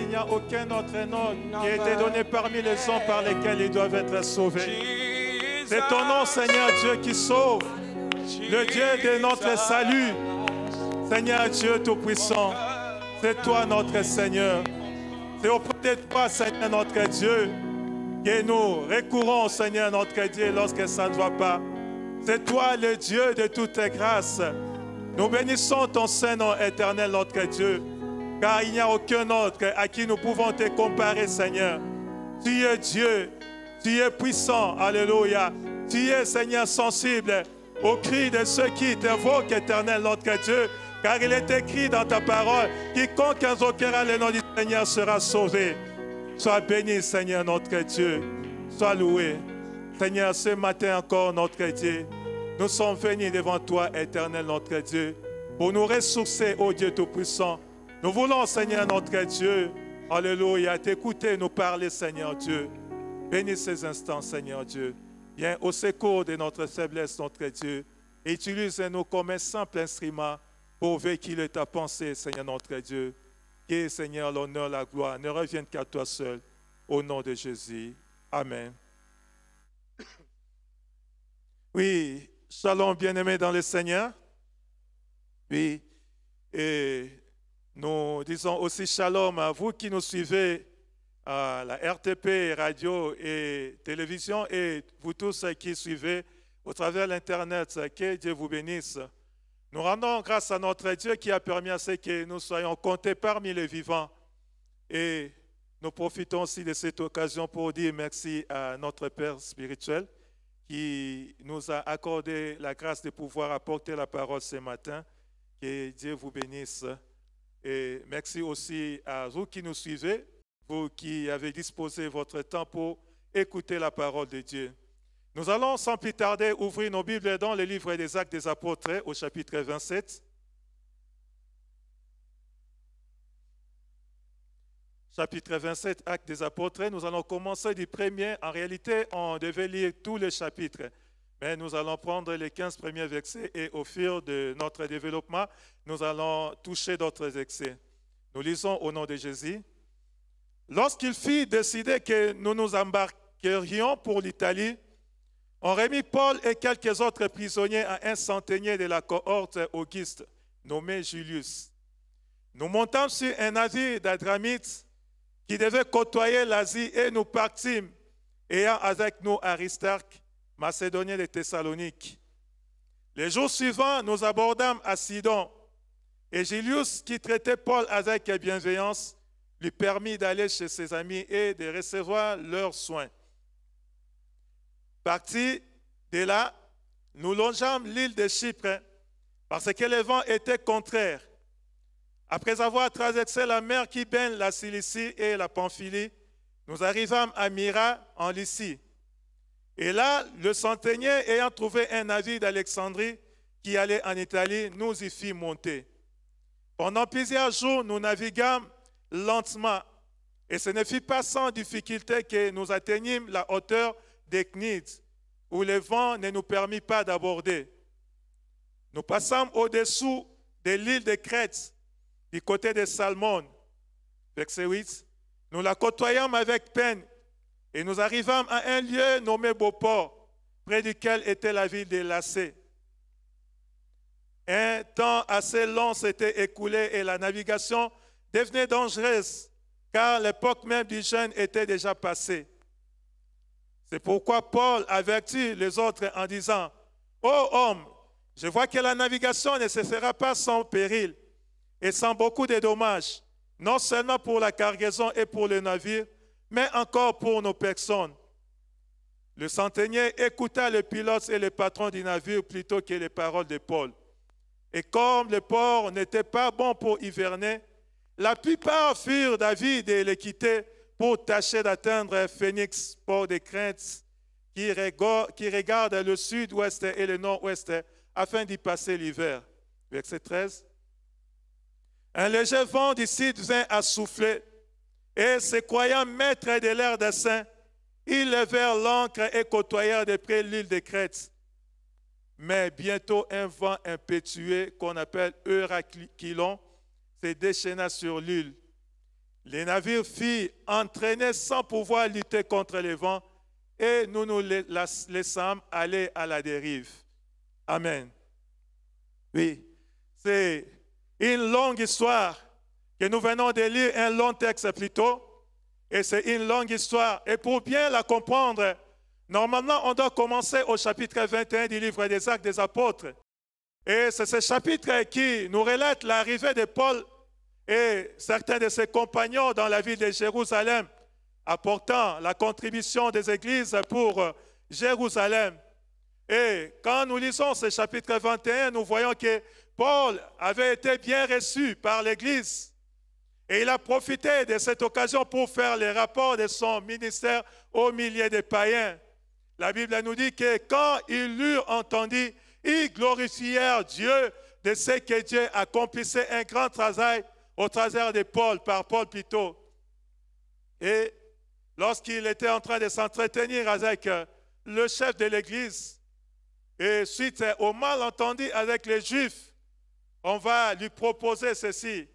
il n'y a aucun autre nom qui a été donné parmi les hommes par lesquels ils doivent être sauvés. C'est ton nom, Seigneur Dieu, qui sauve, le Dieu de notre salut. Seigneur Dieu Tout-Puissant, c'est toi notre Seigneur. C'est auprès de toi, Seigneur notre Dieu, que nous recourons, Seigneur notre Dieu, lorsque ça ne va pas. C'est toi le Dieu de toutes grâces. Nous bénissons ton Saint-Nom éternel, notre Dieu, car il n'y a aucun autre à qui nous pouvons te comparer, Seigneur. Tu es Dieu, tu es puissant, alléluia. Tu es, Seigneur, sensible au cri de ceux qui t'invoquent, éternel, notre Dieu, car il est écrit dans ta parole, quiconque invoquera le nom du Seigneur sera sauvé. Sois béni, Seigneur, notre Dieu. Sois loué. Seigneur, ce matin encore, notre Dieu, nous sommes venus devant toi, éternel, notre Dieu, pour nous ressourcer, ô Dieu Tout-Puissant. Nous voulons, Seigneur, notre Dieu, alléluia, t'écouter, nous parler, Seigneur Dieu. Bénis ces instants, Seigneur Dieu. Viens au secours de notre faiblesse, notre Dieu. Utilise-nous comme un simple instrument pour véhiculer ta pensée, Seigneur, notre Dieu. Que, Seigneur, l'honneur, la gloire ne reviennent qu'à toi seul. Au nom de Jésus. Amen. Oui, shalom, bien-aimés dans le Seigneur. Oui, et nous disons aussi shalom à vous qui nous suivez à la RTP, radio et télévision, et vous tous qui suivez au travers de l'Internet. Que Dieu vous bénisse. Nous rendons grâce à notre Dieu qui a permis à ce que nous soyons comptés parmi les vivants. Et nous profitons aussi de cette occasion pour dire merci à notre Père spirituel qui nous a accordé la grâce de pouvoir apporter la parole ce matin. Que Dieu vous bénisse. Et merci aussi à vous qui nous suivez, vous qui avez disposé votre temps pour écouter la parole de Dieu. Nous allons sans plus tarder ouvrir nos Bibles dans le livre des Actes des Apôtres au chapitre 27. Chapitre 27, Actes des Apôtres. Nous allons commencer du premier. En réalité, on devait lire tous les chapitres. Mais nous allons prendre les 15 premiers versets et au fil de notre développement, nous allons toucher d'autres versets. Nous lisons au nom de Jésus. Lorsqu'il fut décidé que nous nous embarquerions pour l'Italie, on remit Paul et quelques autres prisonniers à un centenier de la cohorte Auguste, nommé Julius. Nous montâmes sur un navire d'Adramite qui devait côtoyer l'Asie et nous partîmes, ayant avec nous Aristarque, Macédonien de Thessalonique. Les jours suivants, nous abordâmes à Sidon, et Julius, qui traitait Paul avec bienveillance, lui permit d'aller chez ses amis et de recevoir leurs soins. Partis de là, nous longeâmes l'île de Chypre parce que le vent était contraire. Après avoir traversé la mer qui baigne la Cilicie et la Pamphylie, nous arrivâmes à Myra en Lycie. Et là, le centenier ayant trouvé un navire d'Alexandrie qui allait en Italie, nous y fit monter. Pendant plusieurs jours, nous naviguâmes lentement et ce ne fut pas sans difficulté que nous atteignîmes la hauteur des Cnides, où le vent ne nous permit pas d'aborder. Nous passâmes au-dessous de l'île de Crète, du côté de Salmone. Verset 8. Nous la côtoyâmes avec peine et nous arrivâmes à un lieu nommé Beauport, près duquel était la ville de Lacée. Un temps assez long s'était écoulé et la navigation devenait dangereuse, car l'époque même du jeûne était déjà passée. C'est pourquoi Paul avertit les autres en disant, « Ô homme, je vois que la navigation ne se fera pas sans péril et sans beaucoup de dommages, non seulement pour la cargaison et pour le navire, mais encore pour nos personnes. » Le centenier écouta le pilote et le patron du navire plutôt que les paroles de Paul. Et comme le port n'était pas bon pour hiverner, la plupart furent d'avis de le quitter pour tâcher d'atteindre Phoenix, port de Crète, qui regarde le sud-ouest et le nord-ouest, afin d'y passer l'hiver. Verset 13. Un léger vent du sud vint à souffler, et se croyant maîtres de l'air dessein, ils levèrent l'ancre et côtoyèrent de près l'île de Crète. Mais bientôt un vent impétueux qu'on appelle Eurachylon se déchaîna sur l'île. les navires furent entraînés sans pouvoir lutter contre les vents et nous nous laissâmes aller à la dérive. Amen. Oui, c'est une longue histoire que nous venons de lire, un long texte plutôt, et c'est une longue histoire. Et pour bien la comprendre, normalement, on doit commencer au chapitre 21 du livre des Actes des Apôtres. Et c'est ce chapitre qui nous relate l'arrivée de Paul et certains de ses compagnons dans la ville de Jérusalem, apportant la contribution des églises pour Jérusalem. Et quand nous lisons ce chapitre 21, nous voyons que Paul avait été bien reçu par l'Église. Et il a profité de cette occasion pour faire les rapports de son ministère au milieu des païens. La Bible nous dit que quand ils l'eurent entendu, ils glorifièrent Dieu de ce que Dieu accomplissait un grand travail au travers de Paul, par Paul plutôt. Et lorsqu'il était en train de s'entretenir avec le chef de l'Église, et suite au malentendu avec les Juifs, on va lui proposer ceci.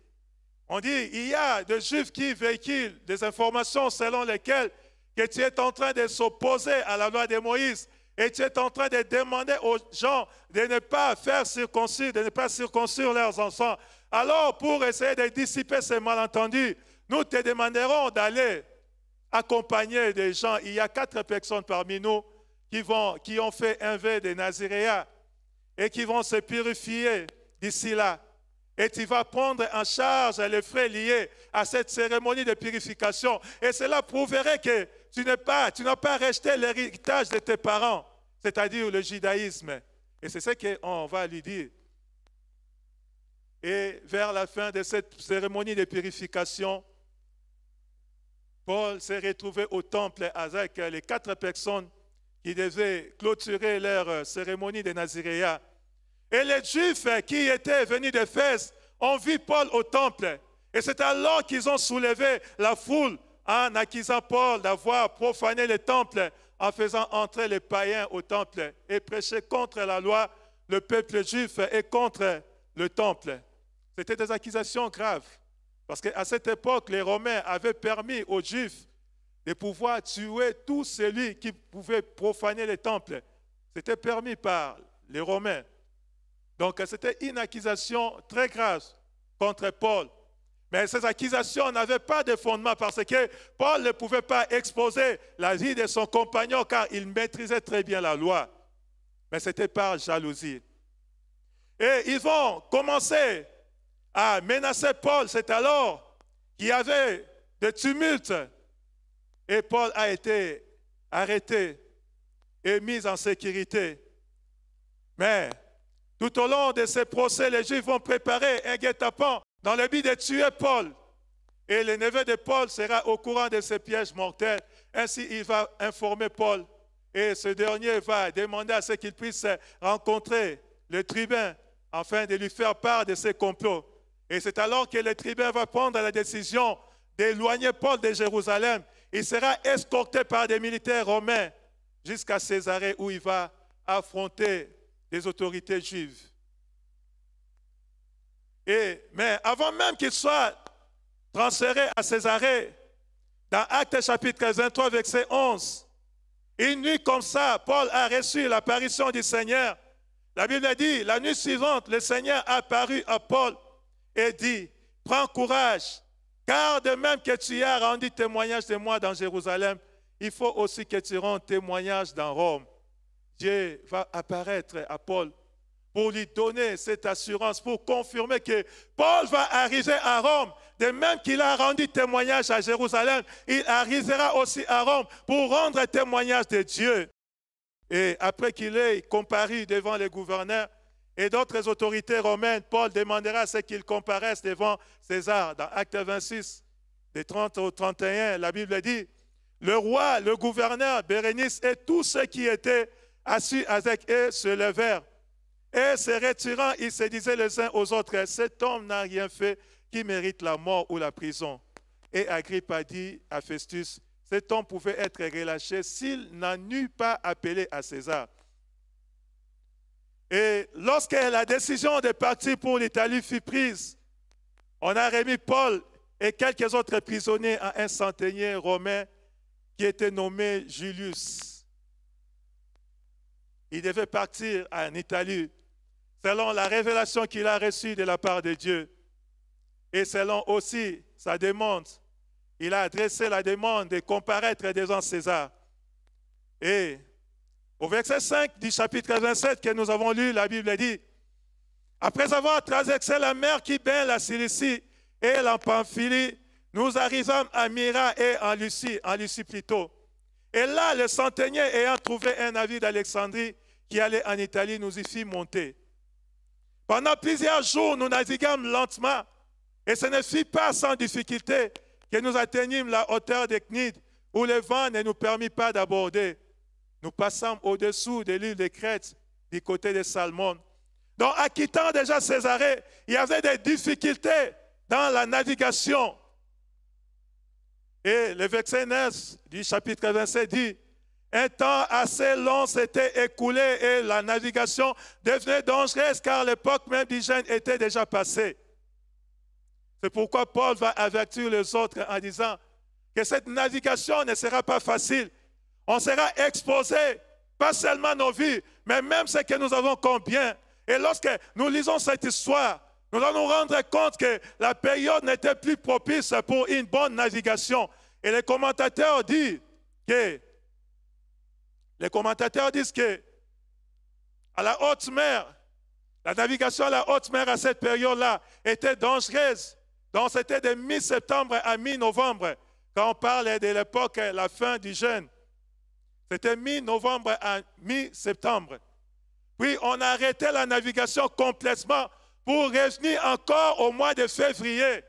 On dit, il y a des Juifs qui véhiculent des informations selon lesquelles que tu es en train de s'opposer à la loi de Moïse et tu es en train de demander aux gens de ne pas faire circoncire, de ne pas circoncire leurs enfants. Alors, pour essayer de dissiper ces malentendus, nous te demanderons d'aller accompagner des gens. Il y a 4 personnes parmi nous qui ont fait un vœu de Naziréa et qui vont se purifier d'ici là. Et tu vas prendre en charge les frais liés à cette cérémonie de purification. Et cela prouverait que tu n'as pas rejeté l'héritage de tes parents, c'est-à-dire le judaïsme. Et c'est ce qu'on va lui dire. Et vers la fin de cette cérémonie de purification, Paul s'est retrouvé au temple avec les 4 personnes qui devaient clôturer leur cérémonie de Naziréa. Et les Juifs qui étaient venus d'Éphèse ont vu Paul au temple. Et c'est alors qu'ils ont soulevé la foule en accusant Paul d'avoir profané le temple en faisant entrer les païens au temple et prêcher contre la loi, le peuple juif et contre le temple. C'était des accusations graves. Parce qu'à cette époque, les Romains avaient permis aux Juifs de pouvoir tuer tout celui qui pouvait profaner le temple. C'était permis par les Romains. Donc, c'était une accusation très grave contre Paul. Mais ces accusations n'avaient pas de fondement parce que Paul ne pouvait pas exposer la vie de son compagnon car il maîtrisait très bien la loi. Mais c'était par jalousie. Et ils vont commencer à menacer Paul. C'est alors qu'il y avait des tumultes. Et Paul a été arrêté et mis en sécurité. Mais tout au long de ces procès, les Juifs vont préparer un guet-apens dans le but de tuer Paul. Et le neveu de Paul sera au courant de ces pièges mortels. Ainsi, il va informer Paul. Et ce dernier va demander à ce qu'il puisse rencontrer le tribun afin de lui faire part de ses complots. Et c'est alors que le tribun va prendre la décision d'éloigner Paul de Jérusalem. Il sera escorté par des militaires romains jusqu'à Césarée où il va affronter les autorités juives. Mais avant même qu'il soit transféré à Césarée, dans Actes chapitre 23, verset 11, une nuit comme ça, Paul a reçu l'apparition du Seigneur. La Bible dit, la nuit suivante, le Seigneur a apparu à Paul et dit, prends courage, car de même que tu as rendu témoignage de moi dans Jérusalem, il faut aussi que tu rendes témoignage dans Rome. Dieu va apparaître à Paul pour lui donner cette assurance, pour confirmer que Paul va arriver à Rome. De même qu'il a rendu témoignage à Jérusalem, il arrivera aussi à Rome pour rendre témoignage de Dieu. Et après qu'il ait comparu devant les gouverneurs et d'autres autorités romaines, Paul demandera à ce qu'il comparaisse devant César. Dans Acte 26, des 30 au 31, la Bible dit, le roi, le gouverneur, Bérénice et tous ceux qui étaient assis avec eux se levèrent. Et se retirant, ils se disaient les uns aux autres, cet homme n'a rien fait qui mérite la mort ou la prison. Et Agrippe a dit à Festus, cet homme pouvait être relâché s'il n'en eût pas appelé à César. Et lorsque la décision de partir pour l'Italie fut prise, on a remis Paul et quelques autres prisonniers à un centenier romain qui était nommé Julius. Il devait partir en Italie selon la révélation qu'il a reçue de la part de Dieu. Et selon aussi sa demande, il a adressé la demande de comparaître devant César. Et au verset 5 du chapitre 27 que nous avons lu, la Bible dit, après avoir traversé la mer qui baigne la Cilicie et la Pamphylie, nous arrivâmes à Myra et en Lucie plutôt. Et là, le centenier ayant trouvé un navire d'Alexandrie qui allait en Italie, nous y fit monter. Pendant plusieurs jours, nous naviguâmes lentement et ce ne fut pas sans difficulté que nous atteignîmes la hauteur de Cnide où le vent ne nous permit pas d'aborder. Nous passâmes au-dessous de l'île de Crète du côté de Salmone. Donc, en quittant déjà Césarée, il y avait des difficultés dans la navigation. Et le verset 9 du chapitre 27 dit, un temps assez long s'était écoulé et la navigation devenait dangereuse car l'époque même du jeûne était déjà passée. C'est pourquoi Paul va avertir les autres en disant que cette navigation ne sera pas facile. On sera exposé, pas seulement nos vies, mais même ce que nous avons comme bien. Et lorsque nous lisons cette histoire, nous allons nous rendre compte que la période n'était plus propice pour une bonne navigation. Et les commentateurs disent que à la haute mer, la navigation à la haute mer à cette période-là était dangereuse. Donc c'était de mi-septembre à mi-novembre. Quand on parle de l'époque, la fin du jeûne, c'était mi-novembre à mi-septembre. Puis on a arrêté la navigation complètement pour revenir encore au mois de février,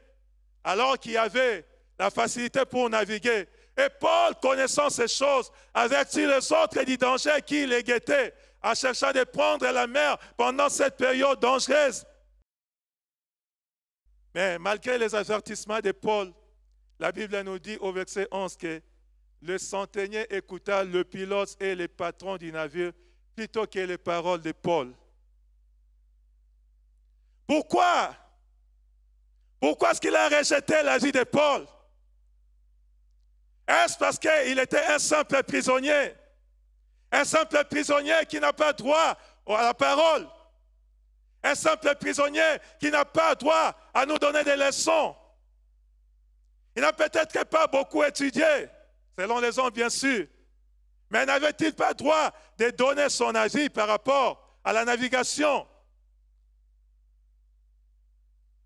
alors qu'il y avait la facilité pour naviguer. Et Paul, connaissant ces choses, avertit les autres du danger qui les guettait, en cherchant de prendre la mer pendant cette période dangereuse. Mais malgré les avertissements de Paul, la Bible nous dit au verset 11 que le centenier écouta le pilote et le patron du navire plutôt que les paroles de Paul. Pourquoi? Pourquoi est-ce qu'il a rejeté l'avis de Paul? Est-ce parce qu'il était un simple prisonnier? Un simple prisonnier qui n'a pas droit à la parole? Un simple prisonnier qui n'a pas droit à nous donner des leçons? Il n'a peut-être pas beaucoup étudié, selon les hommes bien sûr, mais n'avait-il pas droit de donner son avis par rapport à la navigation?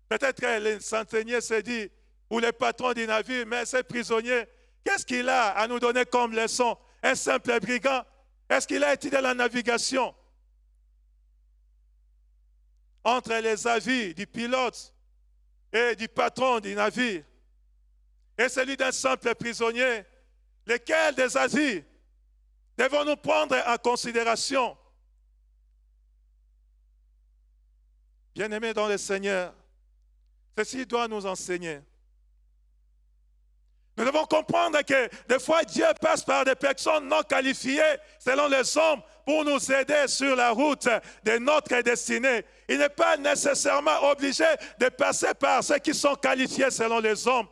Peut-être que le centenier s'est dit, ou le patron du navire, mais ce prisonnier, qu'est-ce qu'il a à nous donner comme leçon? Un simple brigand? Est-ce qu'il a étudié la navigation? Entre les avis du pilote et du patron du navire et celui d'un simple prisonnier, lesquels des avis devons-nous prendre en considération? Bien-aimés dans le Seigneur, ceci doit nous enseigner. Nous devons comprendre que des fois Dieu passe par des personnes non qualifiées selon les hommes pour nous aider sur la route de notre destinée. Il n'est pas nécessairement obligé de passer par ceux qui sont qualifiés selon les hommes.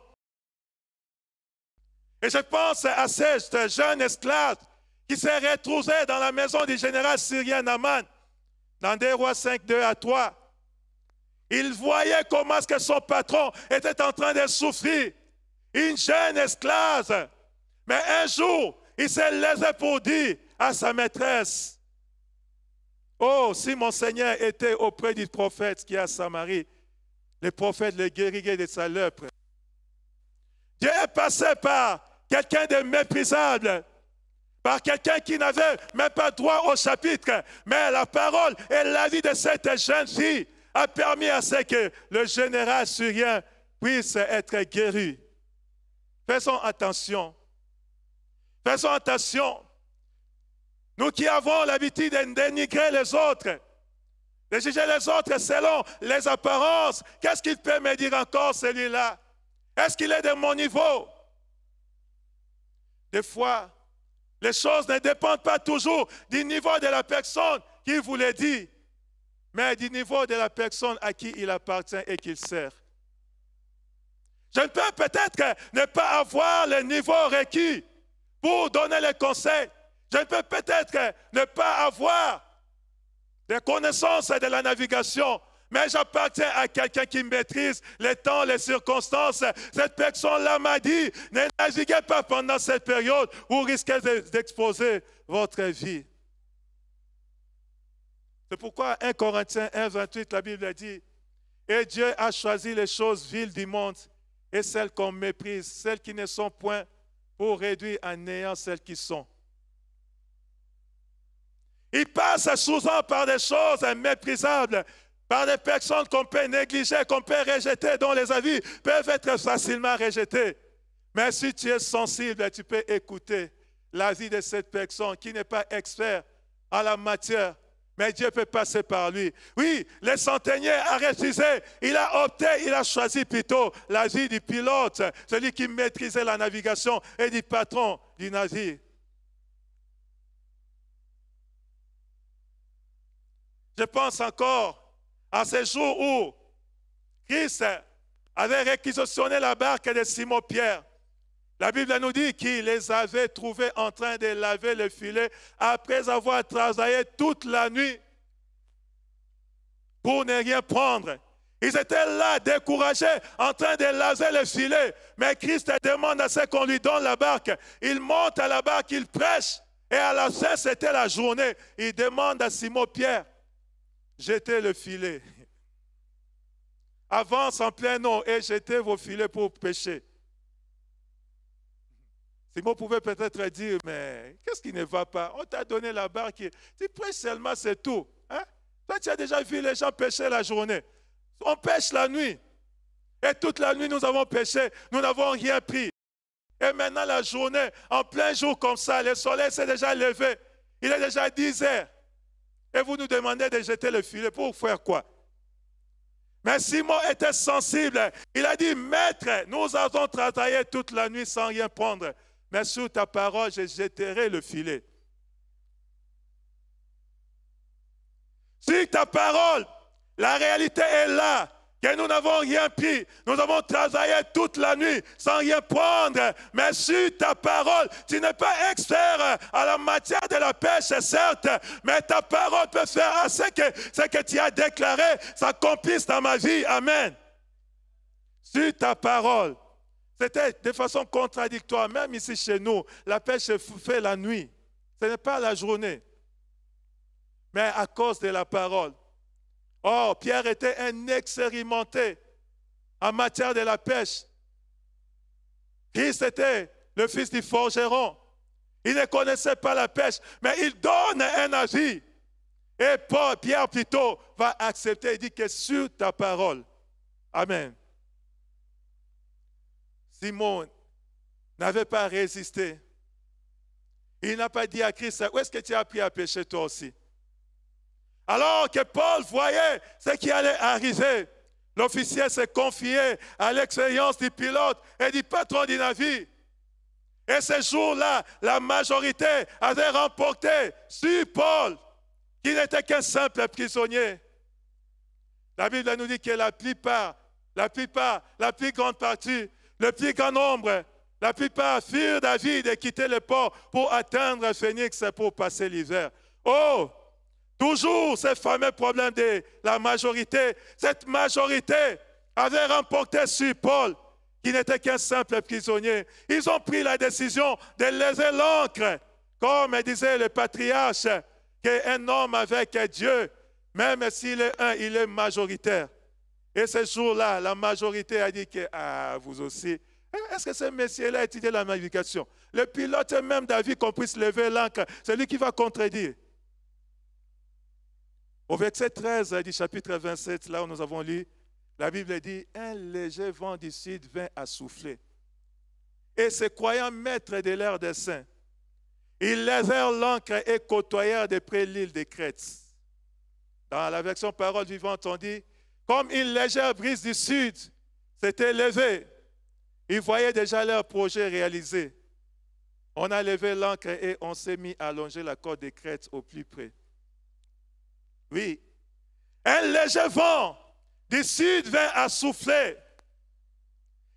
Et je pense à ce jeune esclave qui s'est retrouvé dans la maison du général syrien Naaman, dans 2 Rois 5, 2 à 3. Il voyait comment est-ce que son patron était en train de souffrir. Une jeune esclave. Mais un jour, il s'est levé pour dire à sa maîtresse, oh, si mon Seigneur était auprès du prophète qui est à Samarie, le prophète le guérirait de sa lèpre. Dieu est passé par quelqu'un de méprisable, par quelqu'un qui n'avait même pas droit au chapitre, mais la parole et la vie de cette jeune fille a permis à ce que le général syrien puisse être guéri. Faisons attention. Faisons attention. Nous qui avons l'habitude de dénigrer les autres, de juger les autres selon les apparences, qu'est-ce qu'il peut me dire encore celui-là? Est-ce qu'il est de mon niveau? Des fois, les choses ne dépendent pas toujours du niveau de la personne qui vous le dit, mais du niveau de la personne à qui il appartient et qu'il sert. Je ne peux peut-être ne pas avoir le niveau requis pour donner les conseils. Je ne peux peut-être ne pas avoir des connaissances de la navigation. Mais j'appartiens à quelqu'un qui maîtrise les temps, les circonstances. Cette personne-là m'a dit, ne naviguez pas pendant cette période, vous risquez d'exposer votre vie. C'est pourquoi 1 Corinthiens 1, 28, la Bible dit, et Dieu a choisi les choses viles du monde et celles qu'on méprise, celles qui ne sont point, pour réduire à néant celles qui sont. Il passe souvent par des choses méprisables, par des personnes qu'on peut négliger, qu'on peut rejeter, dont les avis peuvent être facilement rejetés. Mais si tu es sensible, tu peux écouter l'avis de cette personne qui n'est pas expert en la matière, mais Dieu peut passer par lui. Oui, le centenier a refusé, il a opté, il a choisi plutôt l'avis du pilote, celui qui maîtrisait la navigation, et du patron du navire. Je pense encore à ce jour où Christ avait réquisitionné la barque de Simon-Pierre. La Bible nous dit qu'il les avait trouvés en train de laver le filet après avoir travaillé toute la nuit pour ne rien prendre. Ils étaient là, découragés, en train de laver le filet. Mais Christ demande à ce qu'on lui donne la barque. Il monte à la barque, il prêche. Et à la fin, c'était la journée. Il demande à Simon-Pierre, jetez le filet. Avance en plein eau et jetez vos filets pour pêcher. Simon pouvait peut-être dire, mais qu'est-ce qui ne va pas? On t'a donné la barque, tu prêches seulement, c'est tout. Hein? Toi, tu as déjà vu les gens pêcher la journée. On pêche la nuit. Et toute la nuit, nous avons pêché, nous n'avons rien pris. Et maintenant, la journée, en plein jour comme ça, le soleil s'est déjà levé. Il est déjà 10 heures. Et vous nous demandez de jeter le filet pour faire quoi? Mais Simon était sensible. Il a dit, Maître, nous avons travaillé toute la nuit sans rien prendre. Mais sur ta parole, je jetterai le filet. Sur ta parole, la réalité est là, que nous n'avons rien pris. Nous avons travaillé toute la nuit sans rien prendre. Mais sur ta parole, tu n'es pas expert à la matière de la pêche, certes, mais ta parole peut faire à ce que tu as déclaré s'accomplisse dans ma vie. Amen. Sur ta parole. C'était de façon contradictoire. Même ici chez nous, la pêche se fait la nuit. Ce n'est pas la journée. Mais à cause de la parole. Oh, Pierre était un expérimenté en matière de la pêche. Christ était le fils du forgeron. Il ne connaissait pas la pêche, mais il donne un avis. Et Pierre plutôt va accepter. Il dit que sur ta parole. Amen. Simon n'avait pas résisté. Il n'a pas dit à Christ, où est-ce que tu as appris à pêcher toi aussi? Alors que Paul voyait ce qui allait arriver, l'officier s'est confié à l'expérience du pilote et du patron du navire. Et ce jour-là, la majorité avait remporté sur Paul, qui n'était qu'un simple prisonnier. La Bible nous dit que la plupart, la plus grande partie, le plus grand nombre, la plupart firent d'avis de quitter le port pour atteindre Phoenix pour passer l'hiver. Oh! Toujours ce fameux problème de la majorité. Cette majorité avait remporté sur Paul, qui n'était qu'un simple prisonnier. Ils ont pris la décision de laisser l'ancre, comme disait le patriarche, qu'un homme avec Dieu, même s'il est un, il est majoritaire. Et ce jour-là, la majorité a dit que, vous aussi, est-ce que ce monsieur-là a étudié la navigation? Le pilote même d'avis qu'on puisse lever l'ancre, c'est lui qui va contredire. Au verset 13 du chapitre 27, là où nous avons lu, la Bible dit, un léger vent du sud vint à souffler. Et se croyant maîtres de l'air des saints, ils levèrent l'ancre et côtoyèrent de près l'île de Crète. Dans la version parole vivante, on dit, comme une légère brise du sud s'était levée, ils voyaient déjà leur projet réalisé. On a levé l'ancre et on s'est mis à longer la côte de Crète au plus près. Oui, un léger vent du sud vint à souffler.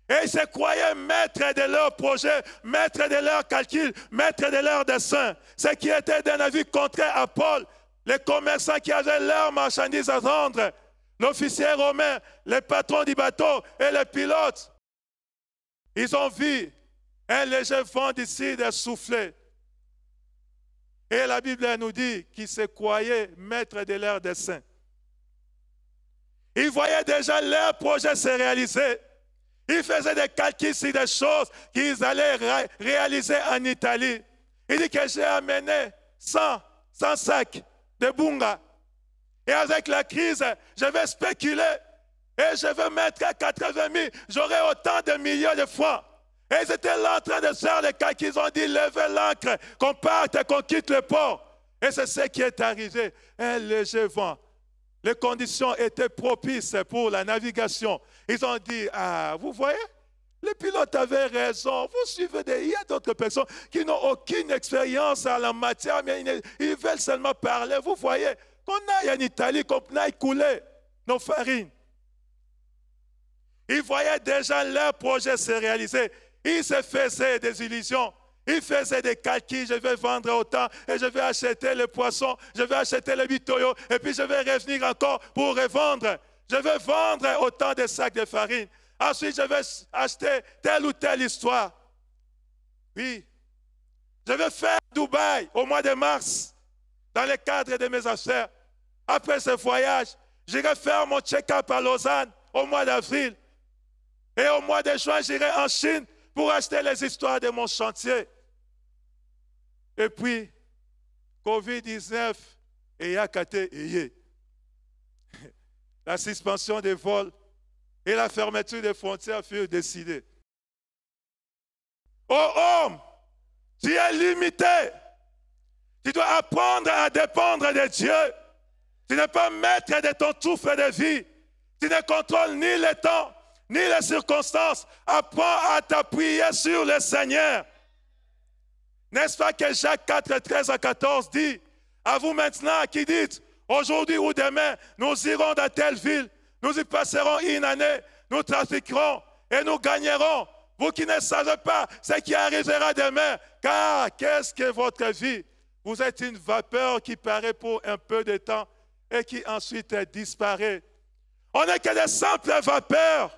Et ils se croyaient maîtres de leurs projets, maîtres de leurs calculs, maîtres de leurs desseins. Ce qui était d'un avis contraire à Paul, les commerçants qui avaient leurs marchandises à vendre, l'officier romain, les patrons du bateau et les pilotes. Ils ont vu un léger vent d'ici de souffler. Et la Bible nous dit qu'ils se croyaient maîtres de leurs desseins. Ils voyaient déjà leurs projets se réaliser. Ils faisaient des calculs sur des choses qu'ils allaient réaliser en Italie. Il dit que j'ai amené 100 sacs de bunga. Et avec la crise, je vais spéculer. Et je vais mettre à 80 000. J'aurai autant de millions de francs. Et ils étaient là en train de faire les calculs. Ils ont dit, levez l'ancre, qu'on parte et qu'on quitte le port. Et c'est ce qui est arrivé. Un léger vent. Les conditions étaient propices pour la navigation. Ils ont dit, ah, vous voyez, les pilotes avaient raison. Vous suivez il y a d'autres personnes qui n'ont aucune expérience en la matière, mais ils veulent seulement parler. Vous voyez, qu'on aille en Italie, qu'on aille couler nos farines. Ils voyaient déjà leur projet se réaliser. Ils se faisaient des illusions. Ils faisaient des calculs, je vais vendre autant et je vais acheter le poisson, je vais acheter le bitoyo et puis je vais revenir encore pour revendre. Je vais vendre autant de sacs de farine. Ensuite, je vais acheter telle ou telle histoire. Oui, je vais faire Dubaï au mois de mars dans le cadre de mes affaires. Après ce voyage, j'irai faire mon check-up à Lausanne au mois d'avril. Et au mois de juin, j'irai en Chine pour acheter les histoires de mon chantier. Et puis, COVID-19 et Yakate Eye. La suspension des vols et la fermeture des frontières furent décidées. Oh homme, tu es limité. Tu dois apprendre à dépendre de Dieu. Tu n'es pas maître de ton souffle de vie. Tu ne contrôles ni le temps, ni les circonstances. Apprends à t'appuyer sur le Seigneur. N'est-ce pas que Jacques 4, 13 à 14 dit, à vous maintenant qui dites, aujourd'hui ou demain, nous irons dans telle ville, nous y passerons une année, nous trafiquerons et nous gagnerons. Vous qui ne savez pas ce qui arrivera demain, car qu'est-ce que votre vie? Vous êtes une vapeur qui paraît pour un peu de temps et qui ensuite disparaît. On n'est que des simples vapeurs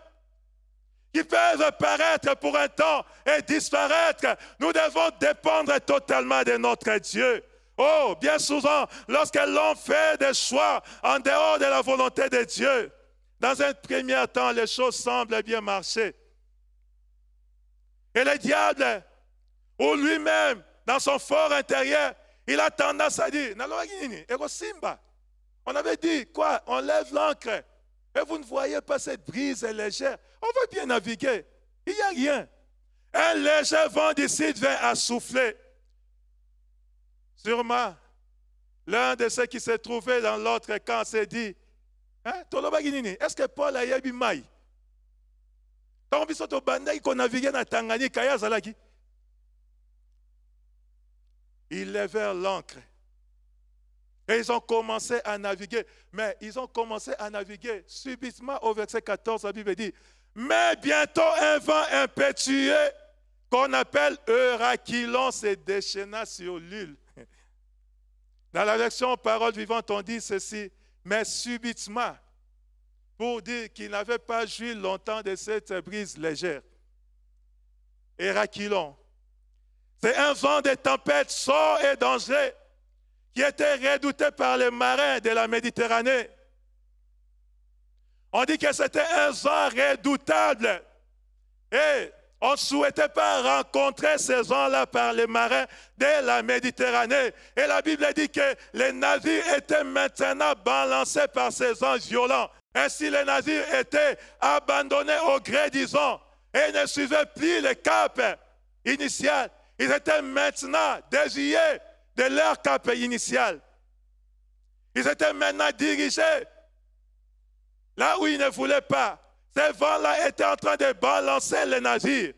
qui peuvent paraître pour un temps et disparaître. Nous devons dépendre totalement de notre Dieu. Oh, bien souvent, lorsque l'on fait des choix en dehors de la volonté de Dieu, dans un premier temps, les choses semblent bien marcher. Et le diable, ou lui-même, dans son fort intérieur, il a tendance à dire, on avait dit, quoi, on lève l'ancre. Et vous ne voyez pas cette brise légère. On va bien naviguer. Il n'y a rien. Un léger vent d'ici vient à souffler. Sûrement, l'un de ceux qui se trouvaient dans l'autre camp s'est dit, est-ce que Paul a eu maï? Ils levèrent l'ancre. Et ils ont commencé à naviguer. Mais ils ont commencé à naviguer. Subitement, au verset 14, la Bible dit, mais bientôt un vent impétueux qu'on appelle Eurachylon se déchaîna sur l'île. Dans la version Parole vivante, on dit ceci, mais subitement, pour dire qu'ils n'avaient pas joui longtemps de cette brise légère. Eurachylon, c'est un vent de tempête sort et dangereux qui était redouté par les marins de la Méditerranée. On dit que c'était un vent redoutable. Et on ne souhaitait pas rencontrer ces vents-là par les marins de la Méditerranée. Et la Bible dit que les navires étaient maintenant balancés par ces vents violents. Ainsi, les navires étaient abandonnés au gré du vent et ne suivaient plus le cap initial. Ils étaient maintenant déviés de leur cap initial. Ils étaient maintenant dirigés là où ils ne voulaient pas. Ces vents-là étaient en train de balancer les navires.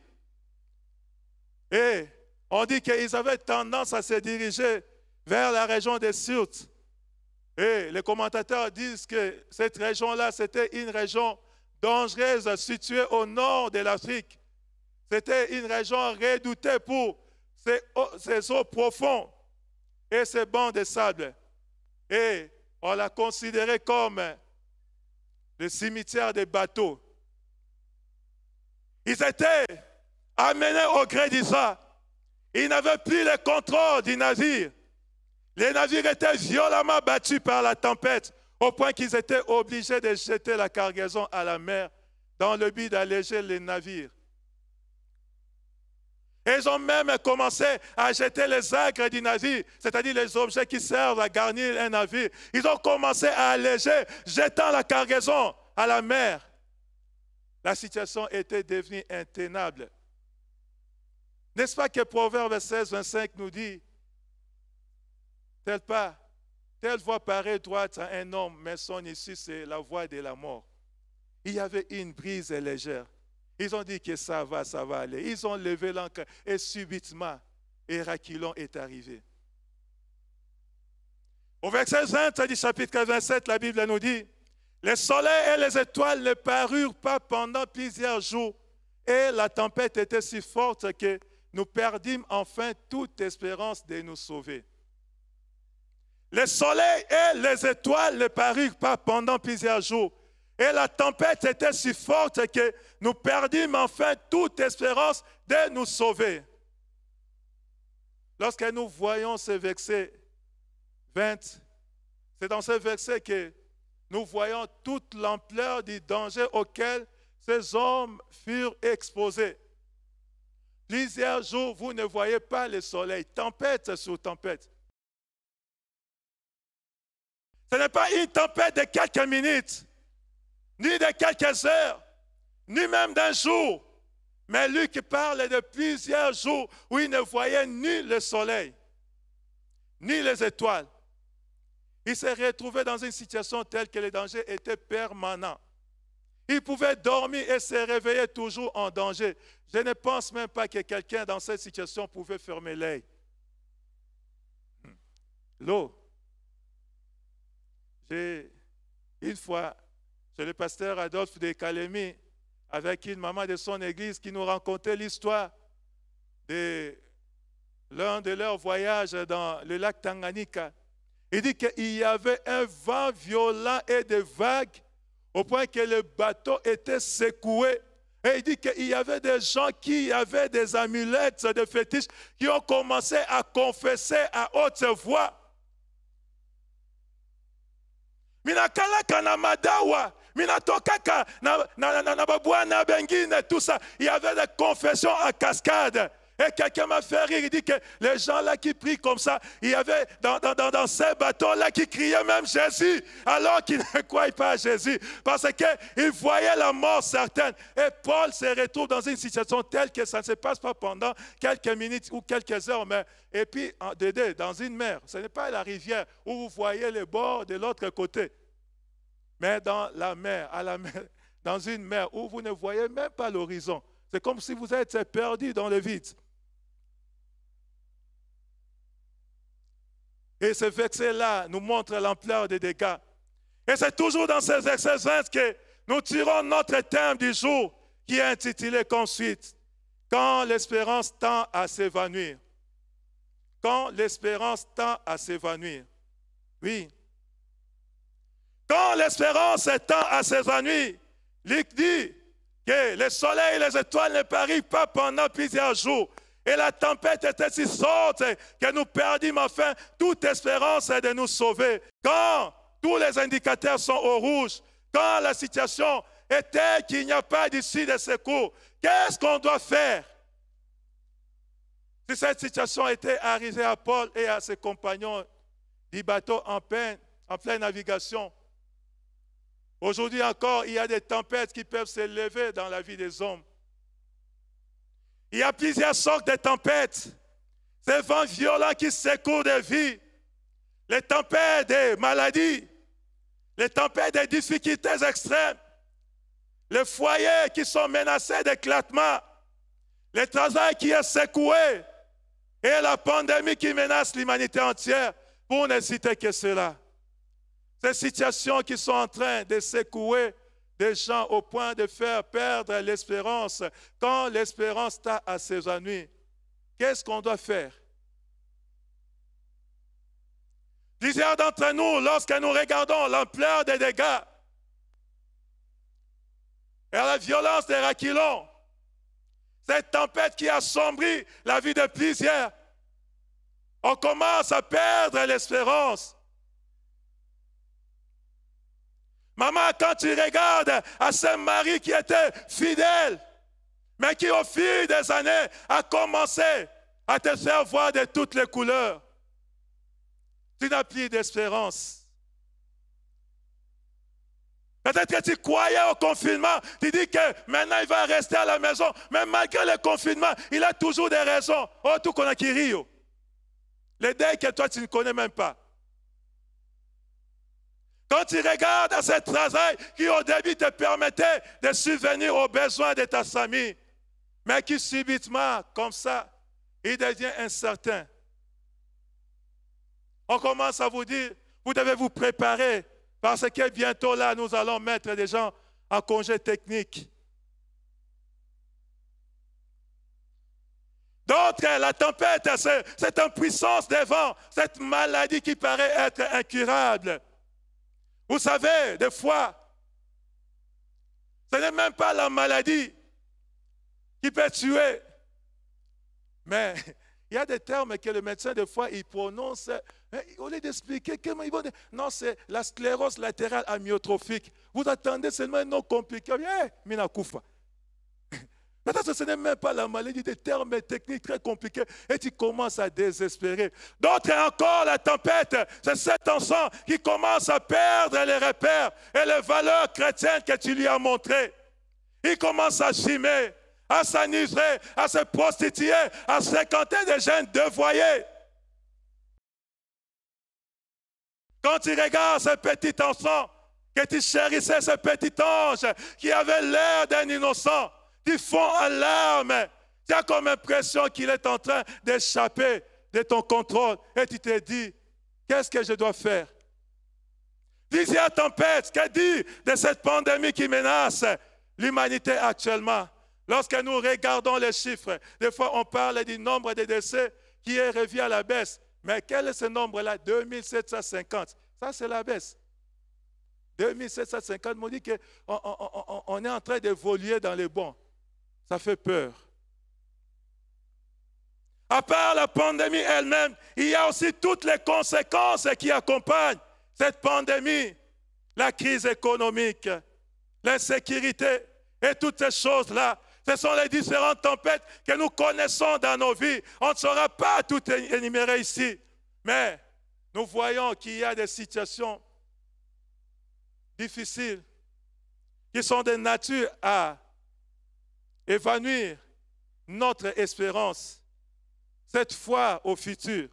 Et on dit qu'ils avaient tendance à se diriger vers la région de Syrte. Et les commentateurs disent que cette région-là, c'était une région dangereuse située au nord de l'Afrique. C'était une région redoutée pour ses eaux profondes et ses bancs de sable. Et on l'a considéré comme le cimetière des bateaux. Ils étaient amenés au gré d'Israël. Ils n'avaient plus le contrôle du navire. Les navires étaient violemment battus par la tempête, au point qu'ils étaient obligés de jeter la cargaison à la mer dans le but d'alléger les navires. Et ils ont même commencé à jeter les acres du navire, c'est-à-dire les objets qui servent à garnir un navire. Ils ont commencé à alléger, jetant la cargaison à la mer. La situation était devenue intenable. N'est-ce pas que Proverbe 16, 25 nous dit, telle voie paraît droite à un homme, mais son issue, c'est la voie de la mort. Il y avait une brise légère. Ils ont dit que ça va aller. Ils ont levé l'ancre et subitement, Héraculon est arrivé. Au verset 20 du chapitre 87, la Bible nous dit, les soleils et les étoiles ne parurent pas pendant plusieurs jours et la tempête était si forte que nous perdîmes enfin toute espérance de nous sauver. Les soleils et les étoiles ne parurent pas pendant plusieurs jours. Et la tempête était si forte que nous perdîmes enfin toute espérance de nous sauver. Lorsque nous voyons ce verset 20, c'est dans ce verset que nous voyons toute l'ampleur du danger auquel ces hommes furent exposés. Plusieurs jours, vous ne voyez pas le soleil, tempête sur tempête. Ce n'est pas une tempête de quelques minutes, ni de quelques heures, ni même d'un jour. Mais Luc parle de plusieurs jours où il ne voyait ni le soleil, ni les étoiles. Il s'est retrouvé dans une situation telle que le danger était permanent. Il pouvait dormir et se réveiller toujours en danger. Je ne pense même pas que quelqu'un dans cette situation pouvait fermer l'œil. L'eau. Une fois, chez le pasteur Adolphe de Kalemi, avec une maman de son église qui nous racontait l'histoire de l'un de leurs voyages dans le lac Tanganyika. Il dit qu'il y avait un vent violent et des vagues au point que le bateau était secoué. Et il dit qu'il y avait des gens qui avaient des amulettes de fétiches qui ont commencé à confesser à haute voix. Minakalaka na madawa, minatokaka na babwana bengine, tout ça. Il y avait des confessions à cascade. Et quelqu'un m'a fait rire, il dit que les gens là qui prient comme ça, il y avait dans ces bateaux-là qui criaient même Jésus, alors qu'ils ne croyaient pas à Jésus, parce qu'ils voyaient la mort certaine. Et Paul se retrouve dans une situation telle que ça ne se passe pas pendant quelques minutes ou quelques heures, mais et puis dans une mer. Ce n'est pas la rivière où vous voyez les bords de l'autre côté, mais dans la mer, dans une mer où vous ne voyez même pas l'horizon. C'est comme si vous êtes perdu dans le vide. Et ce verset-là nous montre l'ampleur des dégâts. Et c'est toujours dans ces versets 20 que nous tirons notre thème du jour qui est intitulé comme suite, « Quand l'espérance tend à s'évanouir ». Quand l'espérance tend à s'évanouir. Oui. Quand l'espérance tend à s'évanouir, Luc dit que le soleil et les étoiles ne parurent pas pendant plusieurs jours. Et la tempête était si forte que nous perdîmes enfin toute espérance de nous sauver. Quand tous les indicateurs sont au rouge, quand la situation est telle qu'il n'y a pas d'issue de secours, qu'est-ce qu'on doit faire? Si cette situation était arrivée à Paul et à ses compagnons du bateau en pleine navigation, aujourd'hui encore, il y a des tempêtes qui peuvent se lever dans la vie des hommes. Il y a plusieurs sortes de tempêtes. Ces vents violents qui secouent des vies. Les tempêtes des maladies. Les tempêtes des difficultés extrêmes. Les foyers qui sont menacés d'éclatement. Le travail qui est secoué. Et la pandémie qui menace l'humanité entière. Pour ne citer que cela. Ces situations qui sont en train de secouer des gens au point de faire perdre l'espérance quand l'espérance t'a à ses ennuis. Qu'est-ce qu'on doit faire? Plusieurs d'entre nous, lorsque nous regardons l'ampleur des dégâts et la violence des Raquilons, cette tempête qui assombrit la vie de plusieurs, on commence à perdre l'espérance. Maman, quand tu regardes à ce mari qui était fidèle, mais qui au fil des années a commencé à te faire voir de toutes les couleurs, tu n'as plus d'espérance. Peut-être que tu croyais au confinement, tu dis que maintenant il va rester à la maison, mais malgré le confinement, il a toujours des raisons. Oh, tout qu'on a qui rit. Les deuils que toi tu ne connais même pas. Quand tu regardes à ce travail qui au début te permettait de subvenir aux besoins de ta famille, mais qui subitement, comme ça, il devient incertain. On commence à vous dire, vous devez vous préparer parce que bientôt là, nous allons mettre des gens en congé technique. D'autres, la tempête, cette impuissance des vents, cette maladie qui paraît être incurable. Vous savez, des fois, ce n'est même pas la maladie qui peut tuer. Mais il y a des termes que le médecin, des fois, il prononce. Au lieu d'expliquer comment ils vont dire, non, c'est la sclérose latérale amyotrophique. Vous attendez seulement un nom compliqué. Minakoufa. Peut-être que ce n'est même pas la maladie, des termes techniques très compliqués et tu commences à désespérer. D'autres encore, la tempête, c'est cet enfant qui commence à perdre les repères et les valeurs chrétiennes que tu lui as montrées. Il commence à chimer, à s'enivrer, à se prostituer, à fréquenter des jeunes dévoyés. Quand tu regardes ce petit enfant, que tu chérissais ce petit ange qui avait l'air d'un innocent, tu fonds en larmes. Tu as comme impression qu'il est en train d'échapper de ton contrôle. Et tu te dis, qu'est-ce que je dois faire? Plusieurs tempêtes, que dit de cette pandémie qui menace l'humanité actuellement? Lorsque nous regardons les chiffres, des fois on parle du nombre de décès qui est revu à la baisse. Mais quel est ce nombre-là? 2750. Ça, c'est la baisse. 2750, on dit qu'on est en train d'évoluer dans les bons. Ça fait peur. À part la pandémie elle-même, il y a aussi toutes les conséquences qui accompagnent cette pandémie. La crise économique, l'insécurité et toutes ces choses-là. Ce sont les différentes tempêtes que nous connaissons dans nos vies. On ne saura pas tout énumérer ici. Mais nous voyons qu'il y a des situations difficiles qui sont de nature à évanouir notre espérance, cette foi au futur.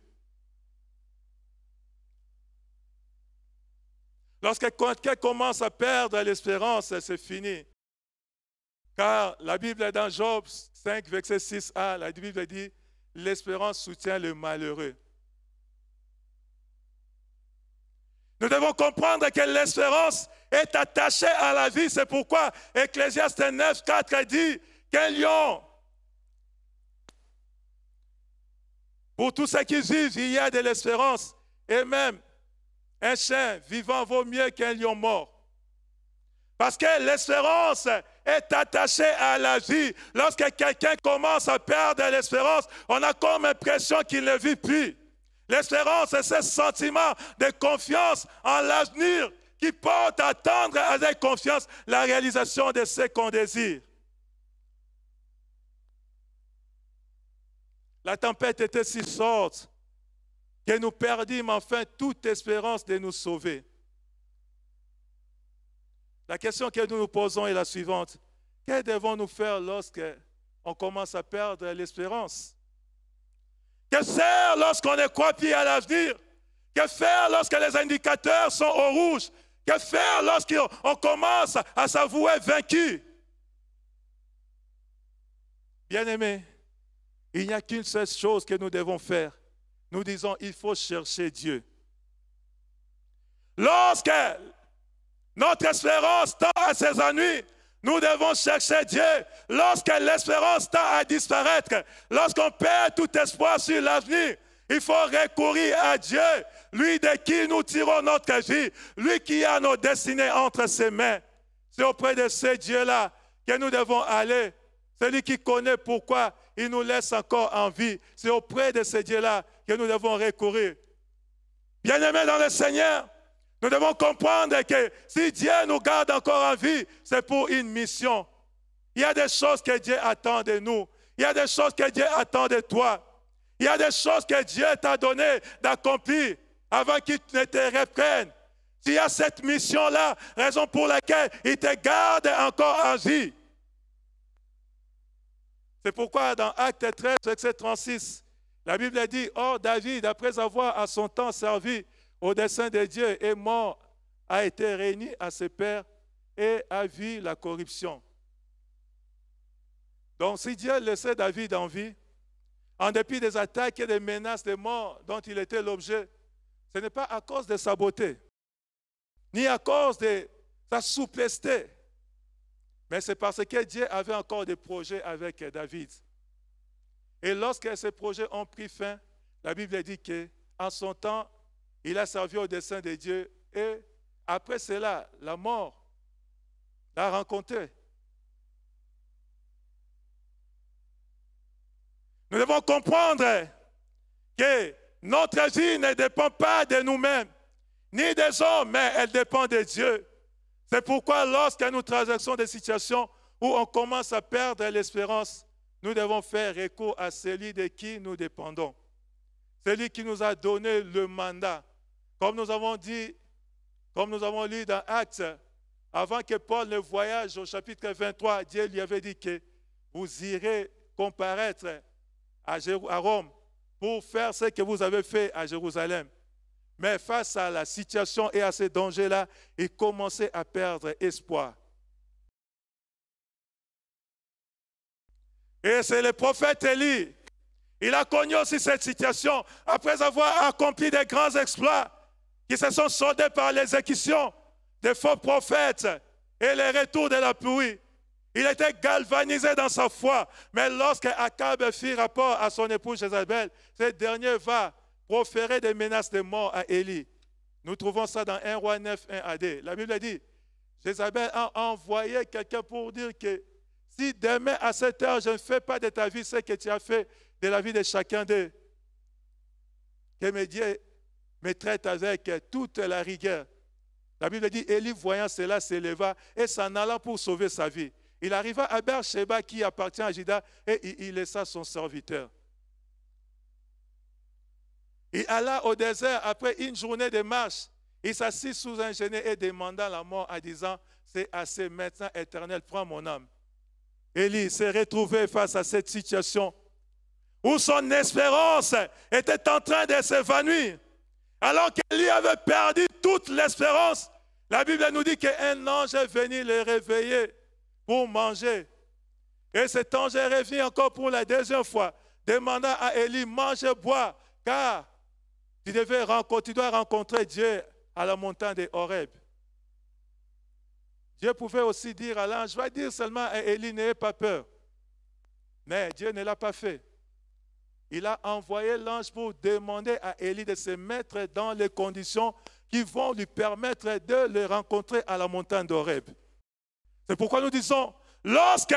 Lorsque quelqu'un commence à perdre l'espérance, c'est fini. Car la Bible dans Job 5, verset 6a, la Bible dit, l'espérance soutient le malheureux. Nous devons comprendre que l'espérance est attachée à la vie. C'est pourquoi Ecclésiaste 9, 4 dit qu'un lion, pour tous ceux qui vivent, il y a de l'espérance. Et même un chien vivant vaut mieux qu'un lion mort. Parce que l'espérance est attachée à la vie. Lorsque quelqu'un commence à perdre l'espérance, on a comme l'impression qu'il ne vit plus. L'espérance, c'est ce sentiment de confiance en l'avenir qui porte à attendre avec confiance la réalisation de ce qu'on désire. La tempête était si forte que nous perdîmes enfin toute espérance de nous sauver. La question que nous nous posons est la suivante. Que devons-nous faire lorsqu'on commence à perdre l'espérance? Que faire lorsqu'on ne croit plus à l'avenir? Que faire lorsque les indicateurs sont au rouge? Que faire lorsqu'on commence à s'avouer vaincu? Bien-aimés, il n'y a qu'une seule chose que nous devons faire. Nous disons, il faut chercher Dieu. Lorsque notre espérance tend à ses ennuis, nous devons chercher Dieu. Lorsque l'espérance tend à disparaître, lorsqu'on perd tout espoir sur l'avenir, il faut recourir à Dieu, lui de qui nous tirons notre vie, lui qui a nos destinées entre ses mains. C'est auprès de ce Dieu-là que nous devons aller. Celui qui connaît pourquoi il nous laisse encore en vie. C'est auprès de ce Dieu-là que nous devons recourir. Bien-aimés dans le Seigneur, nous devons comprendre que si Dieu nous garde encore en vie, c'est pour une mission. Il y a des choses que Dieu attend de nous. Il y a des choses que Dieu attend de toi. Il y a des choses que Dieu t'a donné d'accomplir avant qu'il ne te reprenne. S'il y a cette mission-là, raison pour laquelle il te garde encore en vie. C'est pourquoi dans Actes 13, verset 36, la Bible dit, « Or David, après avoir à son temps servi au dessein de Dieu, est mort, a été réuni à ses pères et a vu la corruption. » Donc si Dieu laissait David en vie, en dépit des attaques et des menaces de mort dont il était l'objet, ce n'est pas à cause de sa beauté, ni à cause de sa souplesse, mais c'est parce que Dieu avait encore des projets avec David. Et lorsque ces projets ont pris fin, la Bible dit qu'en son temps, il a servi au dessein de Dieu et après cela, la mort l'a rencontré. Nous devons comprendre que notre vie ne dépend pas de nous-mêmes, ni des hommes, mais elle dépend de Dieu. C'est pourquoi lorsque nous traversons des situations où on commence à perdre l'espérance, nous devons faire recours à celui de qui nous dépendons. Celui qui nous a donné le mandat. Comme nous avons dit, comme nous avons lu dans Actes, avant que Paul ne voyage au chapitre 23, Dieu lui avait dit que vous irez comparaître à Rome pour faire ce que vous avez fait à Jérusalem. Mais face à la situation et à ces dangers-là, il commençait à perdre espoir. Et c'est le prophète Élie. Il a connu aussi cette situation après avoir accompli des grands exploits qui se sont soldés par l'exécution des faux prophètes et le retour de la pluie. Il était galvanisé dans sa foi. Mais lorsque Akab fit rapport à son épouse Jézabel, ce dernier va proférer des menaces de mort à Élie. Nous trouvons ça dans 1 Roi 9, 1 à 2. La Bible dit, Jézabel a envoyé quelqu'un pour dire que si demain à cette heure je ne fais pas de ta vie ce que tu as fait de la vie de chacun d'eux, que mes dieux me traitent avec toute la rigueur. La Bible dit, Élie voyant cela s'éleva et s'en alla pour sauver sa vie. Il arriva à Beersheba qui appartient à Juda et il laissa son serviteur. Il alla au désert après une journée de marche. Il s'assit sous un genêt et demanda la mort en disant, c'est assez maintenant, Éternel, prends mon âme. Élie s'est retrouvé face à cette situation où son espérance était en train de s'évanouir. Alors qu'Élie avait perdu toute l'espérance, la Bible nous dit qu'un ange est venu le réveiller pour manger. Et cet ange est revenu encore pour la deuxième fois, demandant à Élie, mange et bois, car tu dois rencontrer Dieu à la montagne de Horeb. Dieu pouvait aussi dire à l'ange, va dire seulement à Élie, n'ayez pas peur. Mais Dieu ne l'a pas fait. Il a envoyé l'ange pour demander à Élie de se mettre dans les conditions qui vont lui permettre de le rencontrer à la montagne d'Horeb. C'est pourquoi nous disons, lorsque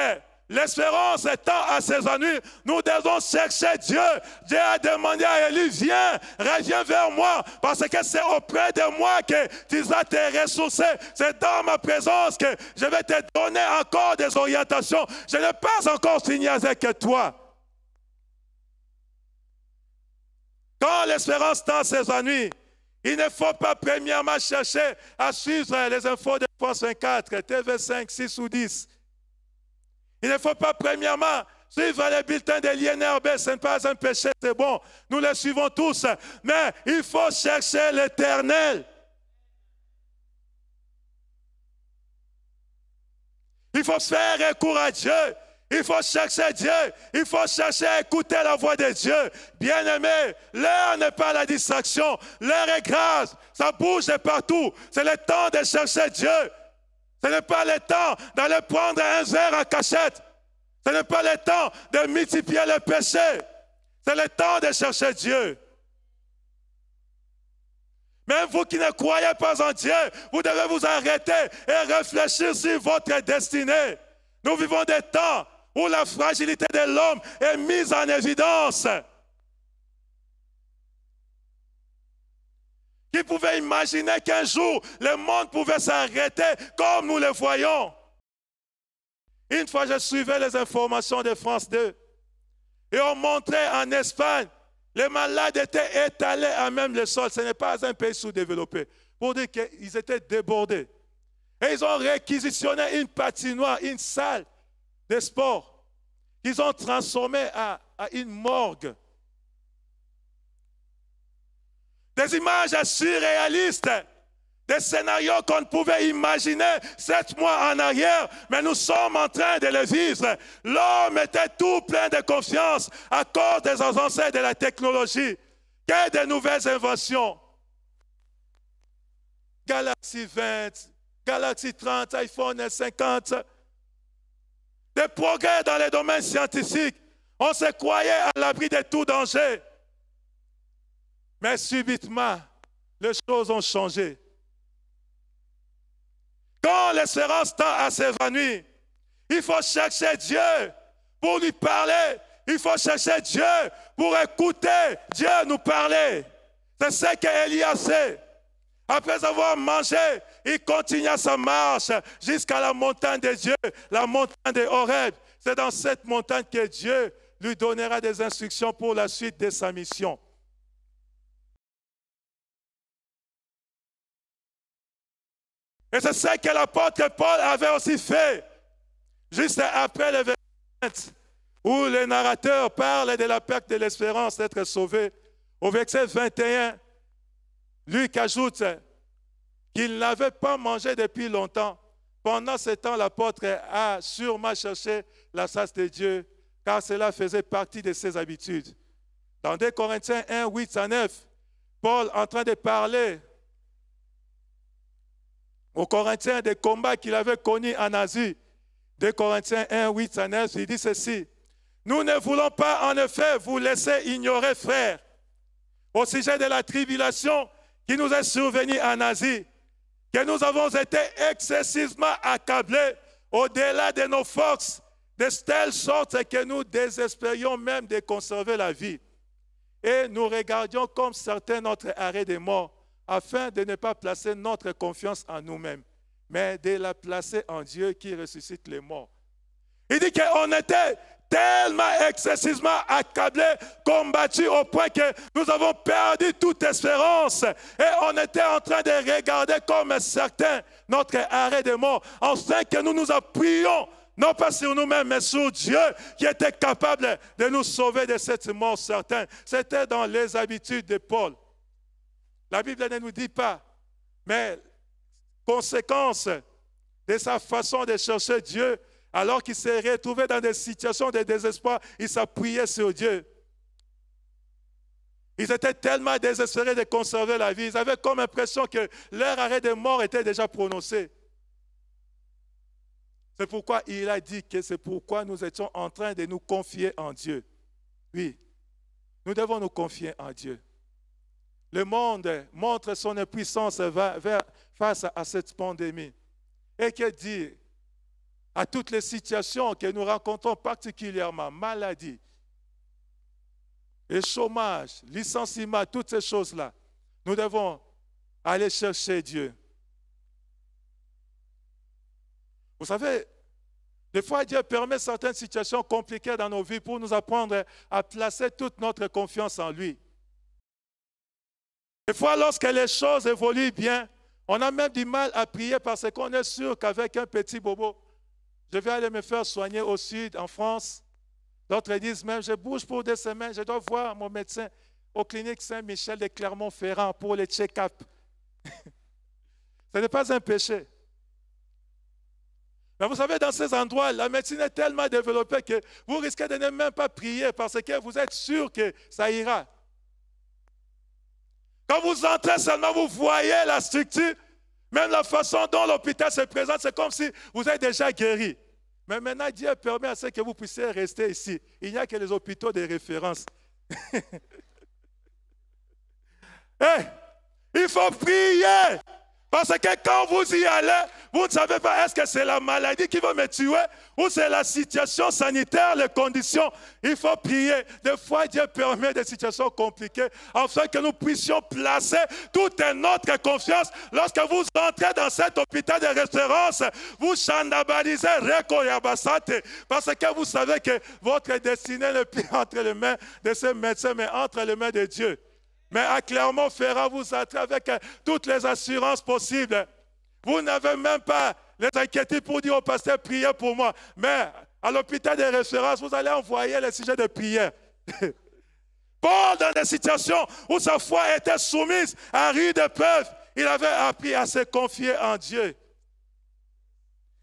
l'espérance tend à ses ennuis, nous devons chercher Dieu. Dieu a demandé à Élie, viens, reviens vers moi, parce que c'est auprès de moi que tu vas te ressourcer. C'est dans ma présence que je vais te donner encore des orientations. Je n'ai pas encore signé avec toi. Quand l'espérance tend à ses ennuis, il ne faut pas premièrement chercher à suivre les infos de France 24, TV5, 6 ou 10. Il ne faut pas premièrement suivre les bulletins de l'INRB, ce n'est pas un péché, c'est bon. Nous les suivons tous. Mais il faut chercher l'Éternel. Il faut faire recours à Dieu. Il faut chercher Dieu. Il faut chercher à écouter la voix de Dieu. Bien-aimé, l'heure n'est pas la distraction. L'heure est grâce. Ça bouge de partout. C'est le temps de chercher Dieu. Ce n'est pas le temps d'aller prendre un verre en cachette. Ce n'est pas le temps de multiplier les péchés. C'est le temps de chercher Dieu. Même vous qui ne croyez pas en Dieu, vous devez vous arrêter et réfléchir sur votre destinée. Nous vivons des temps où la fragilité de l'homme est mise en évidence. Qui pouvait imaginer qu'un jour, le monde pouvait s'arrêter comme nous le voyons? Une fois, je suivais les informations de France 2 et on montrait en Espagne, les malades étaient étalés à même le sol. Ce n'est pas un pays sous-développé. Pour dire qu'ils étaient débordés. Et ils ont réquisitionné une patinoire, une salle de sport qu'ils ont transformée à une morgue. Des images surréalistes, des scénarios qu'on ne pouvait imaginer 7 mois en arrière, mais nous sommes en train de les vivre. L'homme était tout plein de confiance à cause des avancées de la technologie. Que de nouvelles inventions. Galaxy 20, Galaxy 30, iPhone 50. Des progrès dans les domaines scientifiques. On se croyait à l'abri de tout danger. Mais subitement, les choses ont changé. Quand l'espérance tend à s'évanouir, il faut chercher Dieu pour lui parler. Il faut chercher Dieu pour écouter Dieu nous parler. C'est ce qu'Élie a fait. Après avoir mangé, il continua sa marche jusqu'à la montagne de Dieu, la montagne de Horeb. C'est dans cette montagne que Dieu lui donnera des instructions pour la suite de sa mission. Et c'est ce que l'apôtre Paul avait aussi fait, juste après le verset où le narrateur parle de la perte de l'espérance d'être sauvé. Au verset 21, Luc ajoute qu'il n'avait pas mangé depuis longtemps. Pendant ce temps, l'apôtre a sûrement cherché la face de Dieu, car cela faisait partie de ses habitudes. Dans 2 Corinthiens 1, 8 à 9, Paul, en train de parler aux Corinthiens des combats qu'il avait connus en Asie, 2 Corinthiens 1, 8 à 9, il dit ceci. Nous ne voulons pas en effet vous laisser ignorer, frères, au sujet de la tribulation qui nous est survenue en Asie, que nous avons été excessivement accablés au-delà de nos forces, de telle sorte que nous désespérions même de conserver la vie. Et nous regardions comme certains notre arrêt de mort, afin de ne pas placer notre confiance en nous-mêmes, mais de la placer en Dieu qui ressuscite les morts. Il dit qu'on était tellement excessivement accablés, combattus au point que nous avons perdu toute espérance. Et on était en train de regarder comme certains notre arrêt de mort, afin que nous nous appuyions, non pas sur nous-mêmes, mais sur Dieu qui était capable de nous sauver de cette mort certaine. C'était dans les habitudes de Paul. La Bible ne nous dit pas, mais conséquence de sa façon de chercher Dieu, alors qu'il s'est retrouvé dans des situations de désespoir, il s'appuyait sur Dieu. Ils étaient tellement désespérés de conserver la vie, ils avaient comme impression que leur arrêt de mort était déjà prononcé. C'est pourquoi il a dit que c'est pourquoi nous étions en train de nous confier en Dieu. Oui, nous devons nous confier en Dieu. Le monde montre son impuissance face à cette pandémie. Et que dire à toutes les situations que nous rencontrons, particulièrement maladie, le chômage, licenciement, toutes ces choses-là, nous devons aller chercher Dieu. Vous savez, des fois Dieu permet certaines situations compliquées dans nos vies pour nous apprendre à placer toute notre confiance en lui. Des fois, lorsque les choses évoluent bien, on a même du mal à prier parce qu'on est sûr qu'avec un petit bobo, je vais aller me faire soigner au sud, en France. D'autres disent même, je bouge pour des semaines, je dois voir mon médecin aux cliniques Saint-Michel de Clermont-Ferrand pour les check-up. Ce n'est pas un péché. Mais vous savez, dans ces endroits, la médecine est tellement développée que vous risquez de ne même pas prier parce que vous êtes sûr que ça ira. Quand vous entrez seulement, vous voyez la structure, Même la façon dont l'hôpital se présente, c'est comme si vous êtes déjà guéri. Mais maintenant, Dieu permet à ce que vous puissiez rester ici. Il n'y a que les hôpitaux de référence. Hey, il faut prier. Parce que quand vous y allez, vous ne savez pas est-ce que c'est la maladie qui va me tuer ou c'est la situation sanitaire, les conditions. Il faut prier. Des fois, Dieu permet des situations compliquées afin que nous puissions placer toute notre confiance. Lorsque vous entrez dans cet hôpital de référence, vous chandabalisez parce que vous savez que votre destinée n'est plus entre les mains de ces médecins, mais entre les mains de Dieu. Mais à Clermont-Ferrand, vous entrez avec toutes les assurances possibles. Vous n'avez même pas les inquiétudes pour dire au pasteur, priez pour moi. Mais à l'hôpital de référence, vous allez envoyer les sujets de prière. Paul, dans des situations où sa foi était soumise à rude épreuve, il avait appris à se confier en Dieu.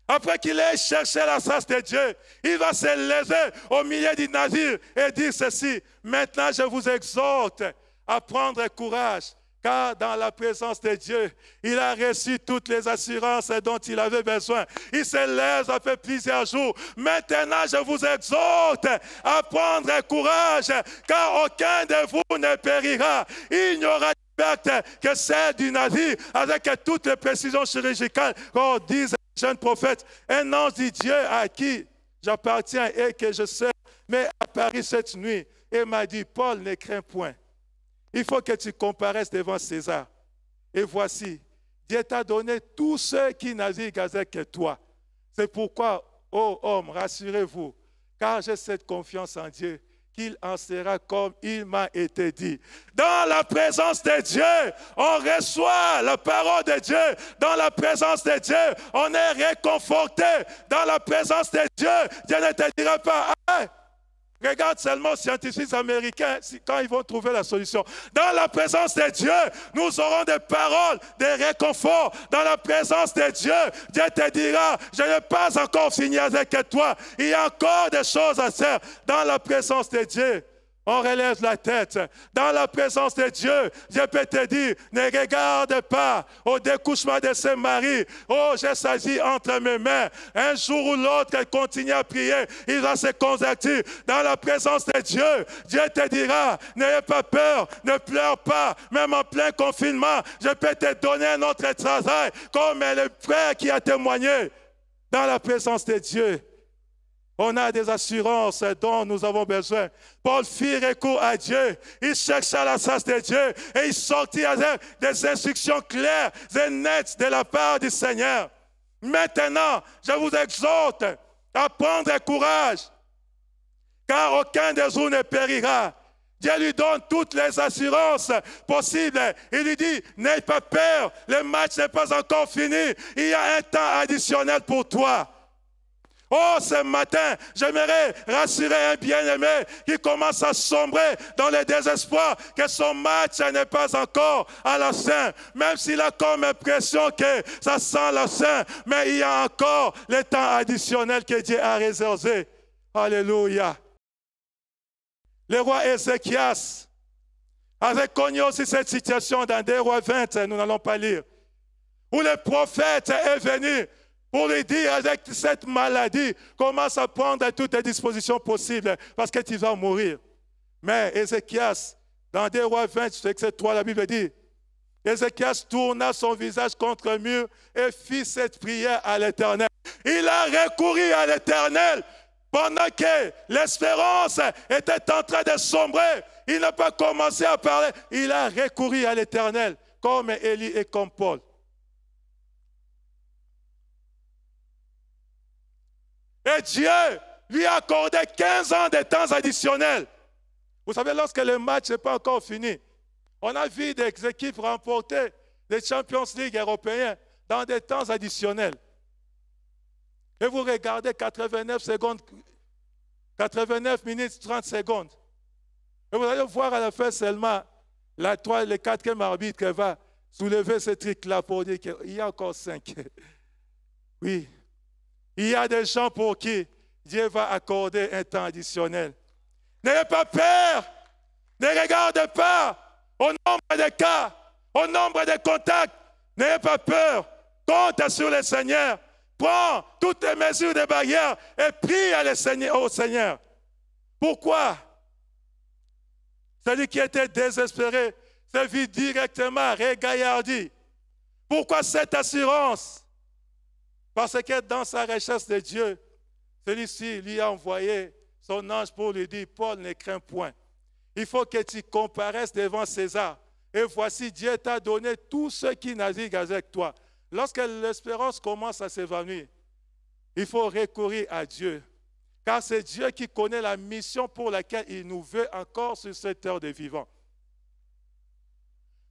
Après qu'il ait cherché la grâce de Dieu, il va se lever au milieu du navire et dire ceci, maintenant je vous exhorte à prendre courage, car dans la présence de Dieu, il a reçu toutes les assurances dont il avait besoin. Il se lève après plusieurs jours. Maintenant, je vous exhorte à prendre courage, car aucun de vous ne périra. Il n'y aura de perte que celle du navire, avec toutes les précisions chirurgicales, comme disent les jeunes prophètes. Un ange de Dieu à qui j'appartiens et que je sers m'est apparu cette nuit et m'a dit, Paul, ne crains point. Il faut que tu comparaisses devant César. Et voici, Dieu t'a donné tous ceux qui naviguent avec toi. C'est pourquoi, ô homme, rassurez-vous, car j'ai cette confiance en Dieu, qu'il en sera comme il m'a été dit. Dans la présence de Dieu, on reçoit la parole de Dieu. Dans la présence de Dieu, on est réconforté. Dans la présence de Dieu, Dieu ne te dira pas, ah, regarde seulement aux scientifiques américains quand ils vont trouver la solution. Dans la présence de Dieu, nous aurons des paroles, des réconforts. Dans la présence de Dieu, Dieu te dira, je n'ai pas encore fini avec toi. Il y a encore des choses à faire. Dans la présence de Dieu, on relève la tête. Dans la présence de Dieu, Dieu peut te dire, ne regarde pas au découchement de ses maris. Oh, j'ai sagi entre mes mains. Un jour ou l'autre, elle continue à prier. Il va se convertir. Dans la présence de Dieu, Dieu te dira, n'ayez pas peur, ne pleure pas. Même en plein confinement, je peux te donner un autre travail, comme le frère qui a témoigné. Dans la présence de Dieu, on a des assurances dont nous avons besoin. Paul fit recours à Dieu. Il chercha la grâce de Dieu et il sortit avec des instructions claires et nettes de la part du Seigneur. Maintenant, je vous exhorte à prendre courage, car aucun de vous ne périra. Dieu lui donne toutes les assurances possibles. Il lui dit, n'aie pas peur, le match n'est pas encore fini. Il y a un temps additionnel pour toi. Oh, ce matin, j'aimerais rassurer un bien-aimé qui commence à sombrer dans le désespoir que son match n'est pas encore à la fin. Même s'il a comme impression que ça sent la fin, mais il y a encore le temps additionnel que Dieu a réservé. Alléluia. Le roi Ézéchias avait connu aussi cette situation dans 2 Rois 20, nous n'allons pas lire, où le prophète est venu pour lui dire, avec cette maladie, commence à prendre toutes les dispositions possibles parce que tu vas mourir. Mais Ézéchias, dans 2 Rois 20, verset 3, la Bible dit, Ézéchias tourna son visage contre le mur et fit cette prière à l'Éternel. Il a recouru à l'Éternel pendant que l'espérance était en train de sombrer. Il n'a pas commencé à parler. Il a recouru à l'Éternel, comme Élie et comme Paul. Et Dieu lui a accordé 15 ans de temps additionnels. Vous savez, lorsque le match n'est pas encore fini, on a vu des équipes remporter les Champions League européens dans des temps additionnels. Et vous regardez 89 secondes, 89 minutes, 30 secondes. Et vous allez voir à la fin seulement le quatrième arbitre qui va soulever ce truc-là pour dire qu'il y a encore 5. Oui. Il y a des gens pour qui Dieu va accorder un temps additionnel. N'ayez pas peur. Ne regardez pas au nombre de cas, au nombre de contacts. N'ayez pas peur. compte sur le Seigneur. Prends toutes les mesures de barrière et prie au Seigneur. Pourquoi? Celui qui était désespéré s'est vu directement régaillardi. Pourquoi cette assurance? Parce que dans sa recherche de Dieu, celui-ci lui a envoyé son ange pour lui dire, Paul, ne crains point. Il faut que tu comparaisses devant César. Et voici, Dieu t'a donné tous ceux qui naviguent avec toi. Lorsque l'espérance commence à s'évanouir, il faut recourir à Dieu. Car c'est Dieu qui connaît la mission pour laquelle il nous veut encore sur cette terre de vivants.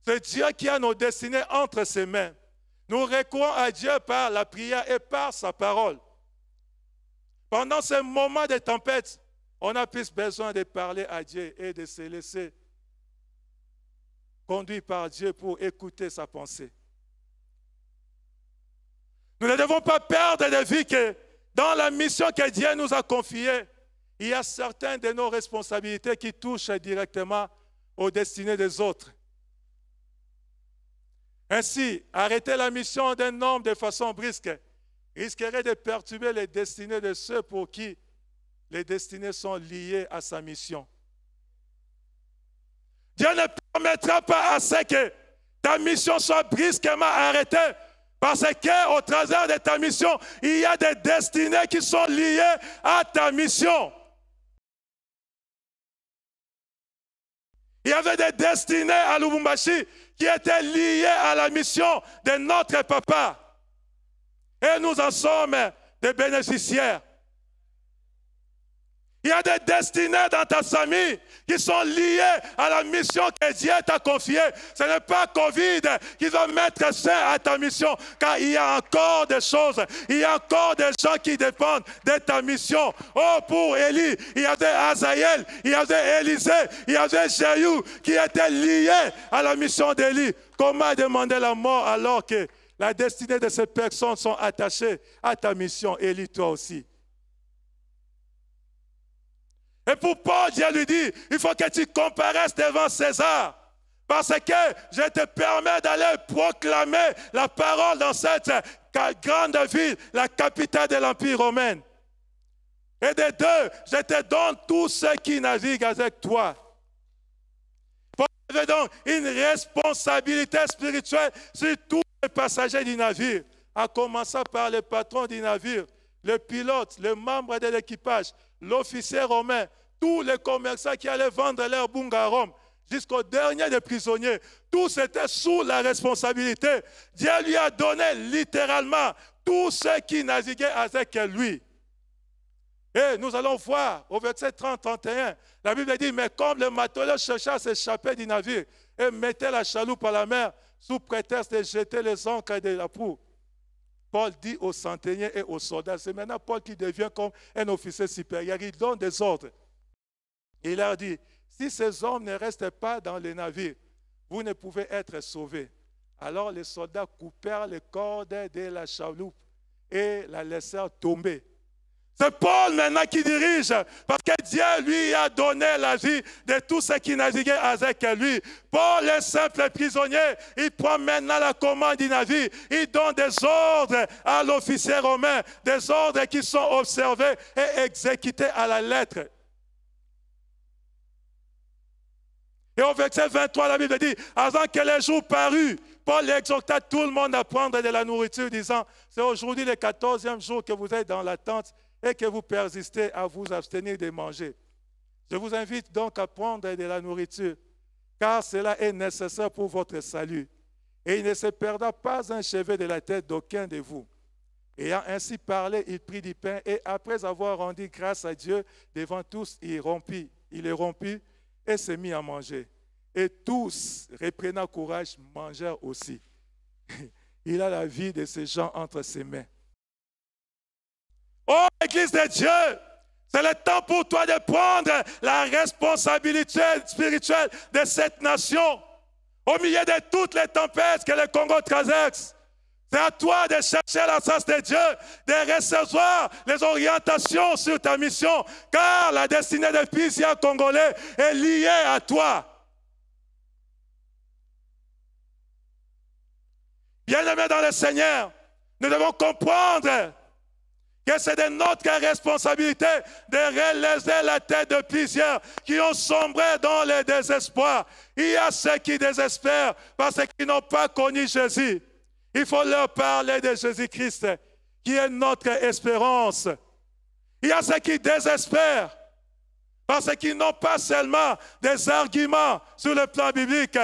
C'est Dieu qui a nos destinées entre ses mains. Nous recourons à Dieu par la prière et par sa parole. Pendant ces moments de tempête, on a plus besoin de parler à Dieu et de se laisser conduire par Dieu pour écouter sa pensée. Nous ne devons pas perdre de vue que dans la mission que Dieu nous a confiée, il y a certaines de nos responsabilités qui touchent directement aux destinées des autres. Ainsi, arrêter la mission d'un homme de façon brusque risquerait de perturber les destinées de ceux pour qui les destinées sont liées à sa mission. Dieu ne permettra pas à ce que ta mission soit brusquement arrêtée parce qu'au travers de ta mission, il y a des destinées qui sont liées à ta mission. Il y avait des destinées à Lubumbashi qui étaient liées à la mission de notre papa. Et nous en sommes des bénéficiaires. Il y a des destinées dans ta famille qui sont liées à la mission que Dieu t'a confiée. Ce n'est pas COVID qui va mettre fin à ta mission, car il y a encore des choses, il y a encore des gens qui dépendent de ta mission. Oh, pour Élie, il y avait Azaël, il y avait Élisée, il y avait Jéhu qui étaient liés à la mission d'Élie. Comment demander la mort alors que la destinée de ces personnes sont attachées à ta mission, Élie, toi aussi? Et pour Paul, Dieu lui dit, il faut que tu comparaisses devant César. Parce que je te permets d'aller proclamer la parole dans cette grande ville, la capitale de l'Empire romain. Et de deux, je te donne tous ceux qui naviguent avec toi. Paul avait donc une responsabilité spirituelle sur tous les passagers du navire, en commençant par le patron du navire, le pilote, les membres de l'équipage, l'officier romain, tous les commerçants qui allaient vendre leur bunga à Rome, jusqu'au dernier des prisonniers, tous étaient sous la responsabilité. Dieu lui a donné littéralement tous ceux qui naviguaient avec lui. Et nous allons voir au verset 30-31, la Bible dit, mais comme le matelot cherchait à s'échapper du navire et mettait la chaloupe à la mer sous prétexte de jeter les ancres de la proue, Paul dit aux centeniers et aux soldats, c'est maintenant Paul qui devient comme un officier supérieur, il donne des ordres. Il leur dit, si ces hommes ne restent pas dans les navires, vous ne pouvez être sauvés. Alors les soldats coupèrent les cordes de la chaloupe et la laissèrent tomber. C'est Paul maintenant qui dirige, parce que Dieu lui a donné la vie de tous ceux qui naviguaient avec lui. Paul est simple prisonnier, il prend maintenant la commande du navire, il donne des ordres à l'officier romain, des ordres qui sont observés et exécutés à la lettre. Et au verset 23, la Bible dit, avant que les jours parus, Paul exhorta tout le monde à prendre de la nourriture, disant, c'est aujourd'hui le 14e jour que vous êtes dans la tente et que vous persistez à vous abstenir de manger. Je vous invite donc à prendre de la nourriture, car cela est nécessaire pour votre salut. Et il ne se perdra pas un cheveu de la tête d'aucun de vous. Ayant ainsi parlé, il prit du pain et après avoir rendu grâce à Dieu devant tous, il les rompit et se mit à manger. Et tous, reprenant courage, mangèrent aussi. Il a la vie de ces gens entre ses mains. Oh, Église de Dieu, c'est le temps pour toi de prendre la responsabilité spirituelle de cette nation. Au milieu de toutes les tempêtes que le Congo traverse, c'est à toi de chercher la face de Dieu, de recevoir les orientations sur ta mission, car la destinée des Pisia congolais est liée à toi. Bien-aimés dans le Seigneur, nous devons comprendre que c'est de notre responsabilité de relever la tête de plusieurs qui ont sombré dans le désespoir. Il y a ceux qui désespèrent parce qu'ils n'ont pas connu Jésus. Il faut leur parler de Jésus-Christ, qui est notre espérance. Il y a ceux qui désespèrent parce qu'ils n'ont pas seulement des arguments sur le plan biblique.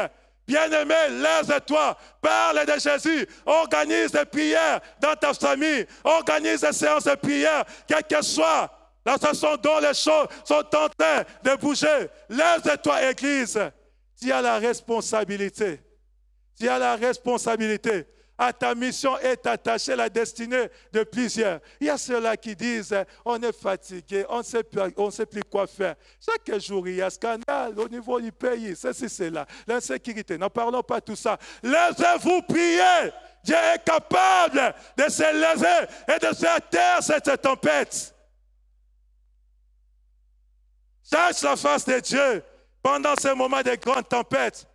Bien-aimé, lève-toi, parle de Jésus, organise des prières dans ta famille, organise des séances de prière, quelle que soit la façon dont les choses sont en train de bouger. Lève-toi, Église. Tu as la responsabilité. Tu as la responsabilité. À ta mission est attachée la destinée de plusieurs. Il y a ceux-là qui disent, on est fatigué, on ne sait plus quoi faire. Chaque jour, il y a scandale au niveau du pays, ceci, cela, l'insécurité. N'en parlons pas de tout ça. Laissez-vous prier. Dieu est capable de se lever et de faire taire cette tempête. Cherche la face de Dieu pendant ces moments de grande tempête,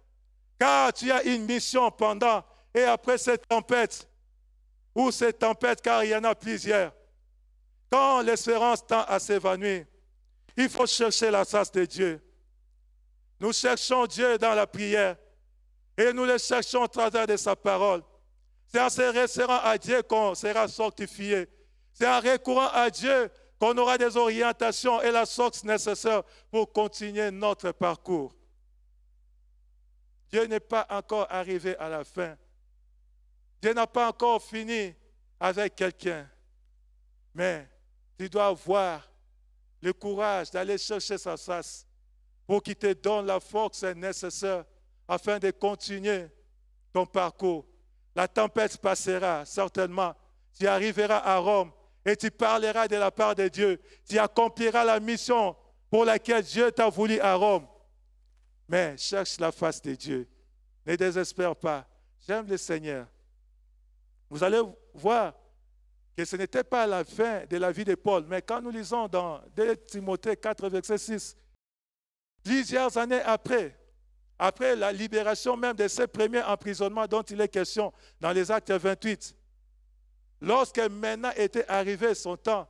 car tu as une mission pendant et après cette tempête, ou cette tempête, car il y en a plusieurs, quand l'espérance tend à s'évanouir, il faut chercher la face de Dieu. Nous cherchons Dieu dans la prière et nous le cherchons au travers de sa parole. C'est en se référant à Dieu qu'on sera sanctifié. C'est en recourant à Dieu qu'on aura des orientations et la source nécessaire pour continuer notre parcours. Dieu n'est pas encore arrivé à la fin. Dieu n'a pas encore fini avec quelqu'un. Mais tu dois avoir le courage d'aller chercher sa face pour qu'il te donne la force nécessaire afin de continuer ton parcours. La tempête passera certainement. Tu arriveras à Rome et tu parleras de la part de Dieu. Tu accompliras la mission pour laquelle Dieu t'a voulu à Rome. Mais cherche la face de Dieu. Ne désespère pas. J'aime le Seigneur. Vous allez voir que ce n'était pas la fin de la vie de Paul, mais quand nous lisons dans 2 Timothée 4, verset 6, plusieurs années après la libération même de ces premiers emprisonnements dont il est question dans les Actes 28, lorsque maintenant était arrivé son temps,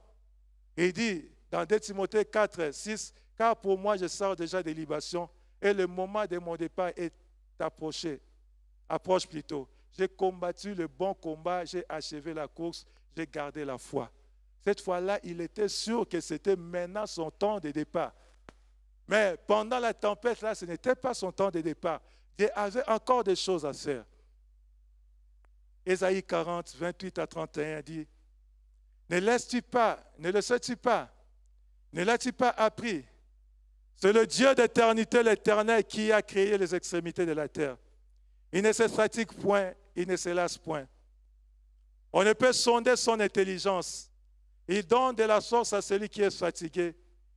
il dit dans 2 Timothée 4, 6, « Car pour moi je sors déjà des libations et le moment de mon départ est approche plutôt. J'ai combattu le bon combat, j'ai achevé la course, j'ai gardé la foi. » Cette fois-là, il était sûr que c'était maintenant son temps de départ. Mais pendant la tempête, là, ce n'était pas son temps de départ. Dieu avait encore des choses à faire. Ésaïe 40, 28 à 31 dit, « Ne le sais-tu pas, ne l'as-tu pas appris? C'est le Dieu d'éternité, l'Éternel, qui a créé les extrémités de la terre. Il ne se fatigue point, il ne se lasse point. On ne peut sonder son intelligence. Il donne de la force à celui qui est fatigué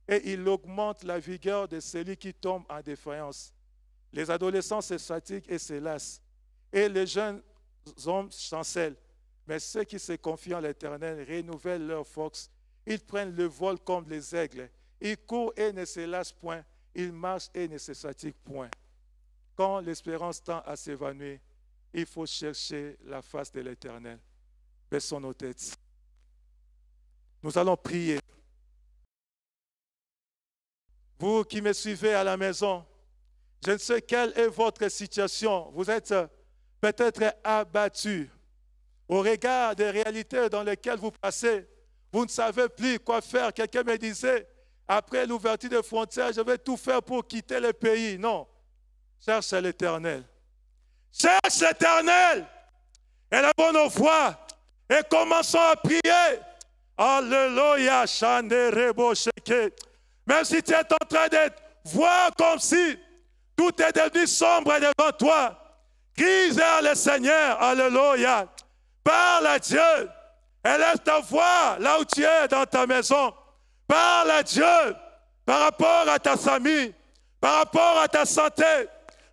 et il augmente la vigueur de celui qui tombe en défaillance. Les adolescents se fatiguent et se lassent, et les jeunes hommes chancellent. Mais ceux qui se confient en l'Éternel renouvellent leur force. Ils prennent le vol comme les aigles. Ils courent et ne se lassent point. Ils marchent et ne se fatiguent point. » Quand l'espérance tend à s'évanouir, il faut chercher la face de l'Éternel. Baissons nos têtes. Nous allons prier. Vous qui me suivez à la maison, je ne sais quelle est votre situation. Vous êtes peut-être abattu au regard des réalités dans lesquelles vous passez. Vous ne savez plus quoi faire. Quelqu'un me disait, après l'ouverture des frontières, je vais tout faire pour quitter le pays. Non. Cherche l'Éternel. Cherche l'Éternel. Élevons nos voix et commençons à prier. Alléluia. Même si tu es en train de voir comme si tout est devenu sombre devant toi, crie vers le Seigneur. Alléluia. Parle à Dieu. Élève ta voix là où tu es dans ta maison. Parle à Dieu par rapport à ta famille, par rapport à ta santé,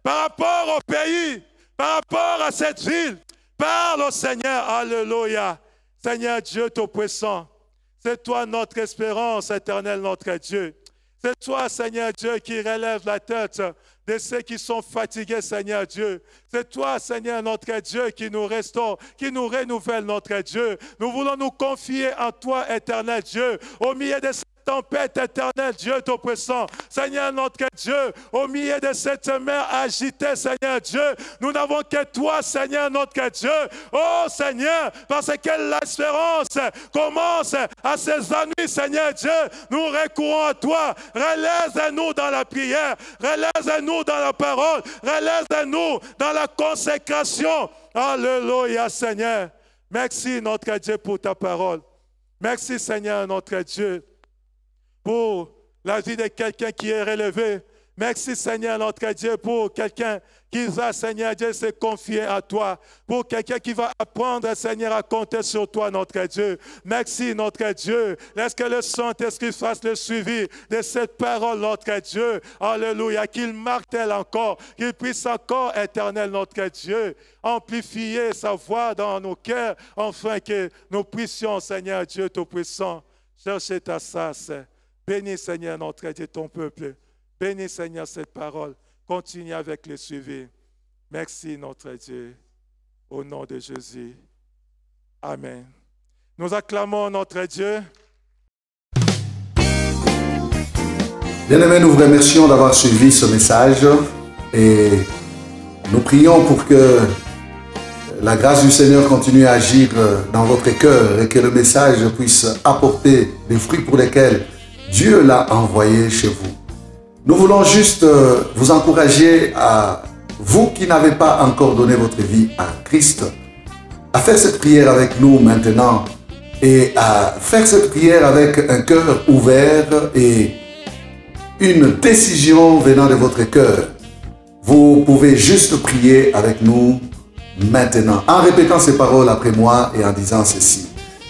par rapport au pays, par rapport à cette ville. Parle au Seigneur. Alléluia. Seigneur Dieu Tout-Puissant, c'est toi notre espérance éternelle, notre Dieu. C'est toi, Seigneur Dieu, qui relève la tête de ceux qui sont fatigués, Seigneur Dieu. C'est toi, Seigneur, notre Dieu, qui nous restaure, qui nous renouvelle, notre Dieu. Nous voulons nous confier en toi, éternel Dieu, au milieu de cette tempête éternelle, Dieu Tout-Puissant. Seigneur, notre Dieu, au milieu de cette mer agitée, Seigneur Dieu, nous n'avons que toi, Seigneur, notre Dieu. Oh, Seigneur, parce que l'espérance commence à ces ennuis, Seigneur Dieu. Nous recourons à toi. Relève-nous dans la prière. Relève-nous dans la parole. Relève-nous dans la consécration. Alléluia, Seigneur. Merci, notre Dieu, pour ta parole. Merci, Seigneur, notre Dieu, pour la vie de quelqu'un qui est relevé. Merci, Seigneur, notre Dieu, pour quelqu'un qui va, Seigneur Dieu, se confier à toi. Pour quelqu'un qui va apprendre, Seigneur, à compter sur toi, notre Dieu. Merci, notre Dieu. Laisse que le Saint-Esprit fasse le suivi de cette parole, notre Dieu. Alléluia. Qu'il martèle encore, qu'il puisse encore, éternel, notre Dieu, amplifier sa voix dans nos cœurs, afin que nous puissions, Seigneur Dieu Tout-Puissant, chercher ta face. Bénis, Seigneur, notre Dieu, ton peuple. Bénis, Seigneur, cette parole. Continue avec le suivi. Merci, notre Dieu. Au nom de Jésus. Amen. Nous acclamons notre Dieu. Bien-aimés, nous vous remercions d'avoir suivi ce message et nous prions pour que la grâce du Seigneur continue à agir dans votre cœur et que le message puisse apporter des fruits pour lesquels Dieu l'a envoyé chez vous. Nous voulons juste vous encourager, à vous qui n'avez pas encore donné votre vie à Christ, à faire cette prière avec nous maintenant et à faire cette prière avec un cœur ouvert et une décision venant de votre cœur. Vous pouvez juste prier avec nous maintenant en répétant ces paroles après moi et en disant ceci.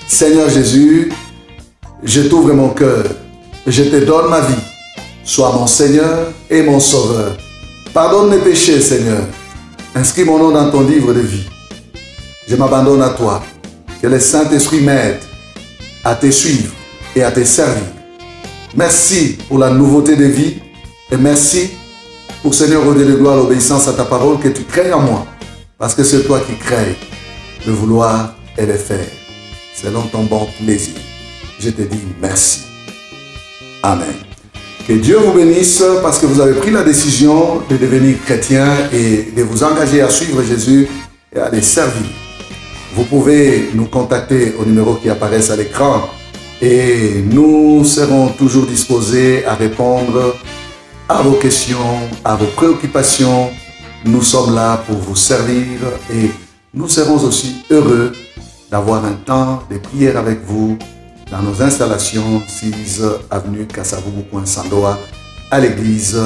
Seigneur Jésus, je t'ouvre mon cœur. Je te donne ma vie. Sois mon Seigneur et mon Sauveur. Pardonne mes péchés, Seigneur. Inscris mon nom dans ton livre de vie. Je m'abandonne à toi. Que le Saint-Esprit m'aide à te suivre et à te servir. Merci pour la nouveauté de vie et merci pour, Seigneur, au Dieu de gloire, l'obéissance à ta parole que tu crées en moi. Parce que c'est toi qui crées le vouloir et le faire. Selon ton bon plaisir. Je te dis merci. Amen. Que Dieu vous bénisse parce que vous avez pris la décision de devenir chrétien et de vous engager à suivre Jésus et à les servir. Vous pouvez nous contacter au numéro qui apparaît à l'écran et nous serons toujours disposés à répondre à vos questions, à vos préoccupations. Nous sommes là pour vous servir et nous serons aussi heureux d'avoir un temps de prière avec vous dans nos installations 6 avenue Kasavubu, coin Sandoa, à l'église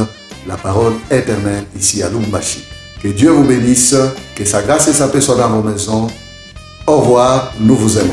La Parole Éternelle, ici à Lumbashi. Que Dieu vous bénisse, que sa grâce et sa paix soient dans vos maisons. Au revoir, nous vous aimons.